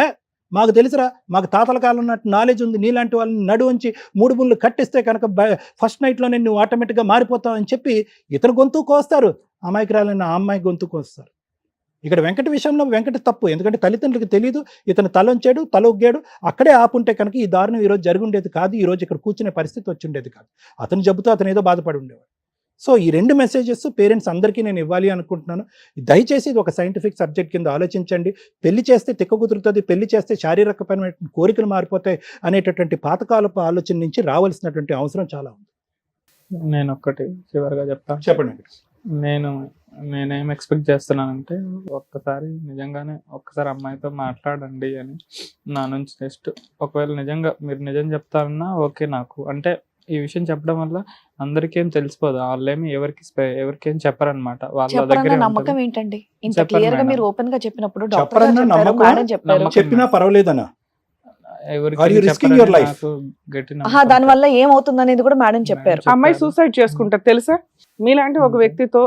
మాకు తెలుసురా, మాకు తాతల కాలం ఉన్నట్టు నాలెడ్జ్ ఉంది, నీలాంటి వాళ్ళని నడువంచి 3 ముళ్ళు కట్టిస్తే కనుక ఫస్ట్ నైట్లోనే నువ్వు ఆటోమేటిక్గా మారిపోతావు అని చెప్పి ఇతను గొంతు కోస్తారు, అమాయకురాలైన ఆ అమ్మాయి గొంతు కోస్తారు. ఇక్కడ వెంకట విషయంలో వెంకట తప్పు, ఎందుకంటే తల్లిదండ్రులకు తెలియదు, ఇతను తలొంచాడు, తల ఒగ్గాడు, అక్కడే ఆపుంటే కనుక ఈ దారుణం ఈరోజు జరుగుండేది కాదు, ఈరోజు ఇక్కడ కూర్చునే పరిస్థితి వచ్చి ఉండేది కాదు. అతను జబ్బుతో అతను ఏదో బాధపడి ఉండేవాడు. సో ఈ 2 మెసేజెస్ పేరెంట్స్ అందరికీ నేను ఇవ్వాలి అనుకుంటున్నాను. దయచేసి ఇది ఒక సైంటిఫిక్ సబ్జెక్ట్ కింద ఆలోచించండి. పెళ్లి చేస్తే తిక్క కుదురుతుంది, పెళ్లి చేస్తే శారీరకపరమైన కోరికలు మారిపోతాయి అనేటటువంటి పాతకాలపు ఆలోచన నుంచి రావాల్సినటువంటి అవసరం చాలా ఉంది. నేను ఒక్కటి చివరిగా చెప్తాను. చెప్పండి. నేనేం ఎక్స్పెక్ట్ చేస్తున్నానంటే, నిజంగానే ఒక్కసారి అమ్మాయితో మాట్లాడండి అని నా నుంచి. జస్ట్ ఒకవేళ నిజంగా మీరు నిజం చెప్తారన్నా ఓకే, నాకు అంటే ఈ విషయం చెప్పడం వల్ల అందరికేం తెలిసిపోదు. వాళ్ళేమి ఎవరికేం చెప్పరనమాట. వాళ్ళ చెప్పరన్న దగ్గరే నమ్మకం ఉంటది. ఏంటండి? ఇంత చెప్పరు క్లియర్ గా మేడం. మీరు ఓపెన్ గా చెప్పినప్పుడు డాక్టర్ చెప్పరన్న గారు చెప్పారు, నమ్మకం, మేడం చెప్పారు. నమ్మకం. చెప్పినా పర్వాలేదనా? ఎవరికి Are you risking చెప్పరని your life? నాకు గట్టి ఆహా, నమ్మకం. దాని వల్ల ఏమవుతుంది అనేది కూడా మేడం చెప్పారు. చెప్పారు. అమ్మాయి సూసైడ్ చేసుకుంటారు తెలుసా? మీలాంటి ఒక వ్యక్తితో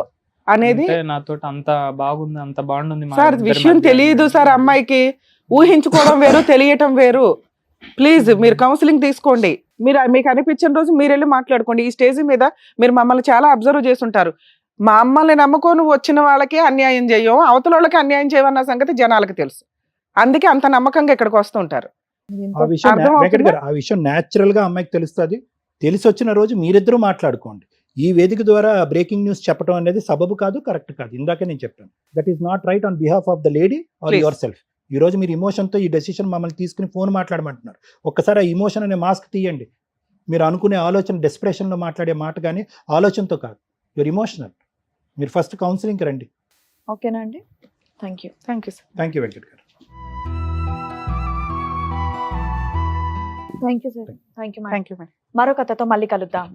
అనేది అంటే నాతో అంత బాగుంది, అంత బాగుంది మా సార్ ఇద్దరి విషయం మధ్య తెలియదు అనేది. సార్ అమ్మాయికి. ఊహించుకోవడం వేరు, తెలియటం వేరు. ప్లీజ్ మీరు కౌన్సిలింగ్ తీసుకోండి. మీరు మీకు అనిపించిన రోజు మీరు వెళ్ళి మాట్లాడుకోండి. ఈ స్టేజ్ మీద మీరు మమ్మల్ని చాలా అబ్జర్వ్ చేస్తుంటారు. మా అమ్మల్ని నమ్ముకొని వచ్చిన వాళ్ళకే అన్యాయం చేయం, అవతల వాళ్ళకి అన్యాయం చేయమన్న సంగతి జనాలకు తెలుసు. అందుకే అంత నమ్మకంగా ఇక్కడికి వస్తుంటారు. ఆ విషయం అర్థమవుతుందా? వెంకట్ గారు, ఆ విషయం న్యాచురల్ గా అమ్మాయికి తెలుస్తుంది. తెలిసి వచ్చిన రోజు మీరిద్దరూ మాట్లాడుకోండి. ఈ వేదిక ద్వారా బ్రేకింగ్ న్యూస్ చెప్పడం అనేది సబబు కాదు, కరెక్ట్ కాదు. ఇందాకే నేను చెప్పాను, that is not right on behalf of the lady or Please. Yourself. ఈ రోజు మీరు ఇమోషన్ తో ఈ డెసిషన్ మమ్మల్ని తీసుకుని ఫోన్ మాట్లాడమంటున్నారు. ఒక్కసారి ఆ ఇమోషన్ అనే మాస్క్ తీయండి. మీరు అనుకునే ఆలోచన డెస్పిరేషన్ లో మాట్లాడే మాట కానీ ఆలోచనతో కాదు, యువర్ ఇమోషనల్. మీరు ఫస్ట్ కౌన్సిలింగ్ రండి. ఓకేనా అండి? Thank you. Thank you sir. Thank you Venkat garu. Thank you sir. Thank you madam. Thank you madam. మరో కథతో మళ్ళీ కలుద్దాం.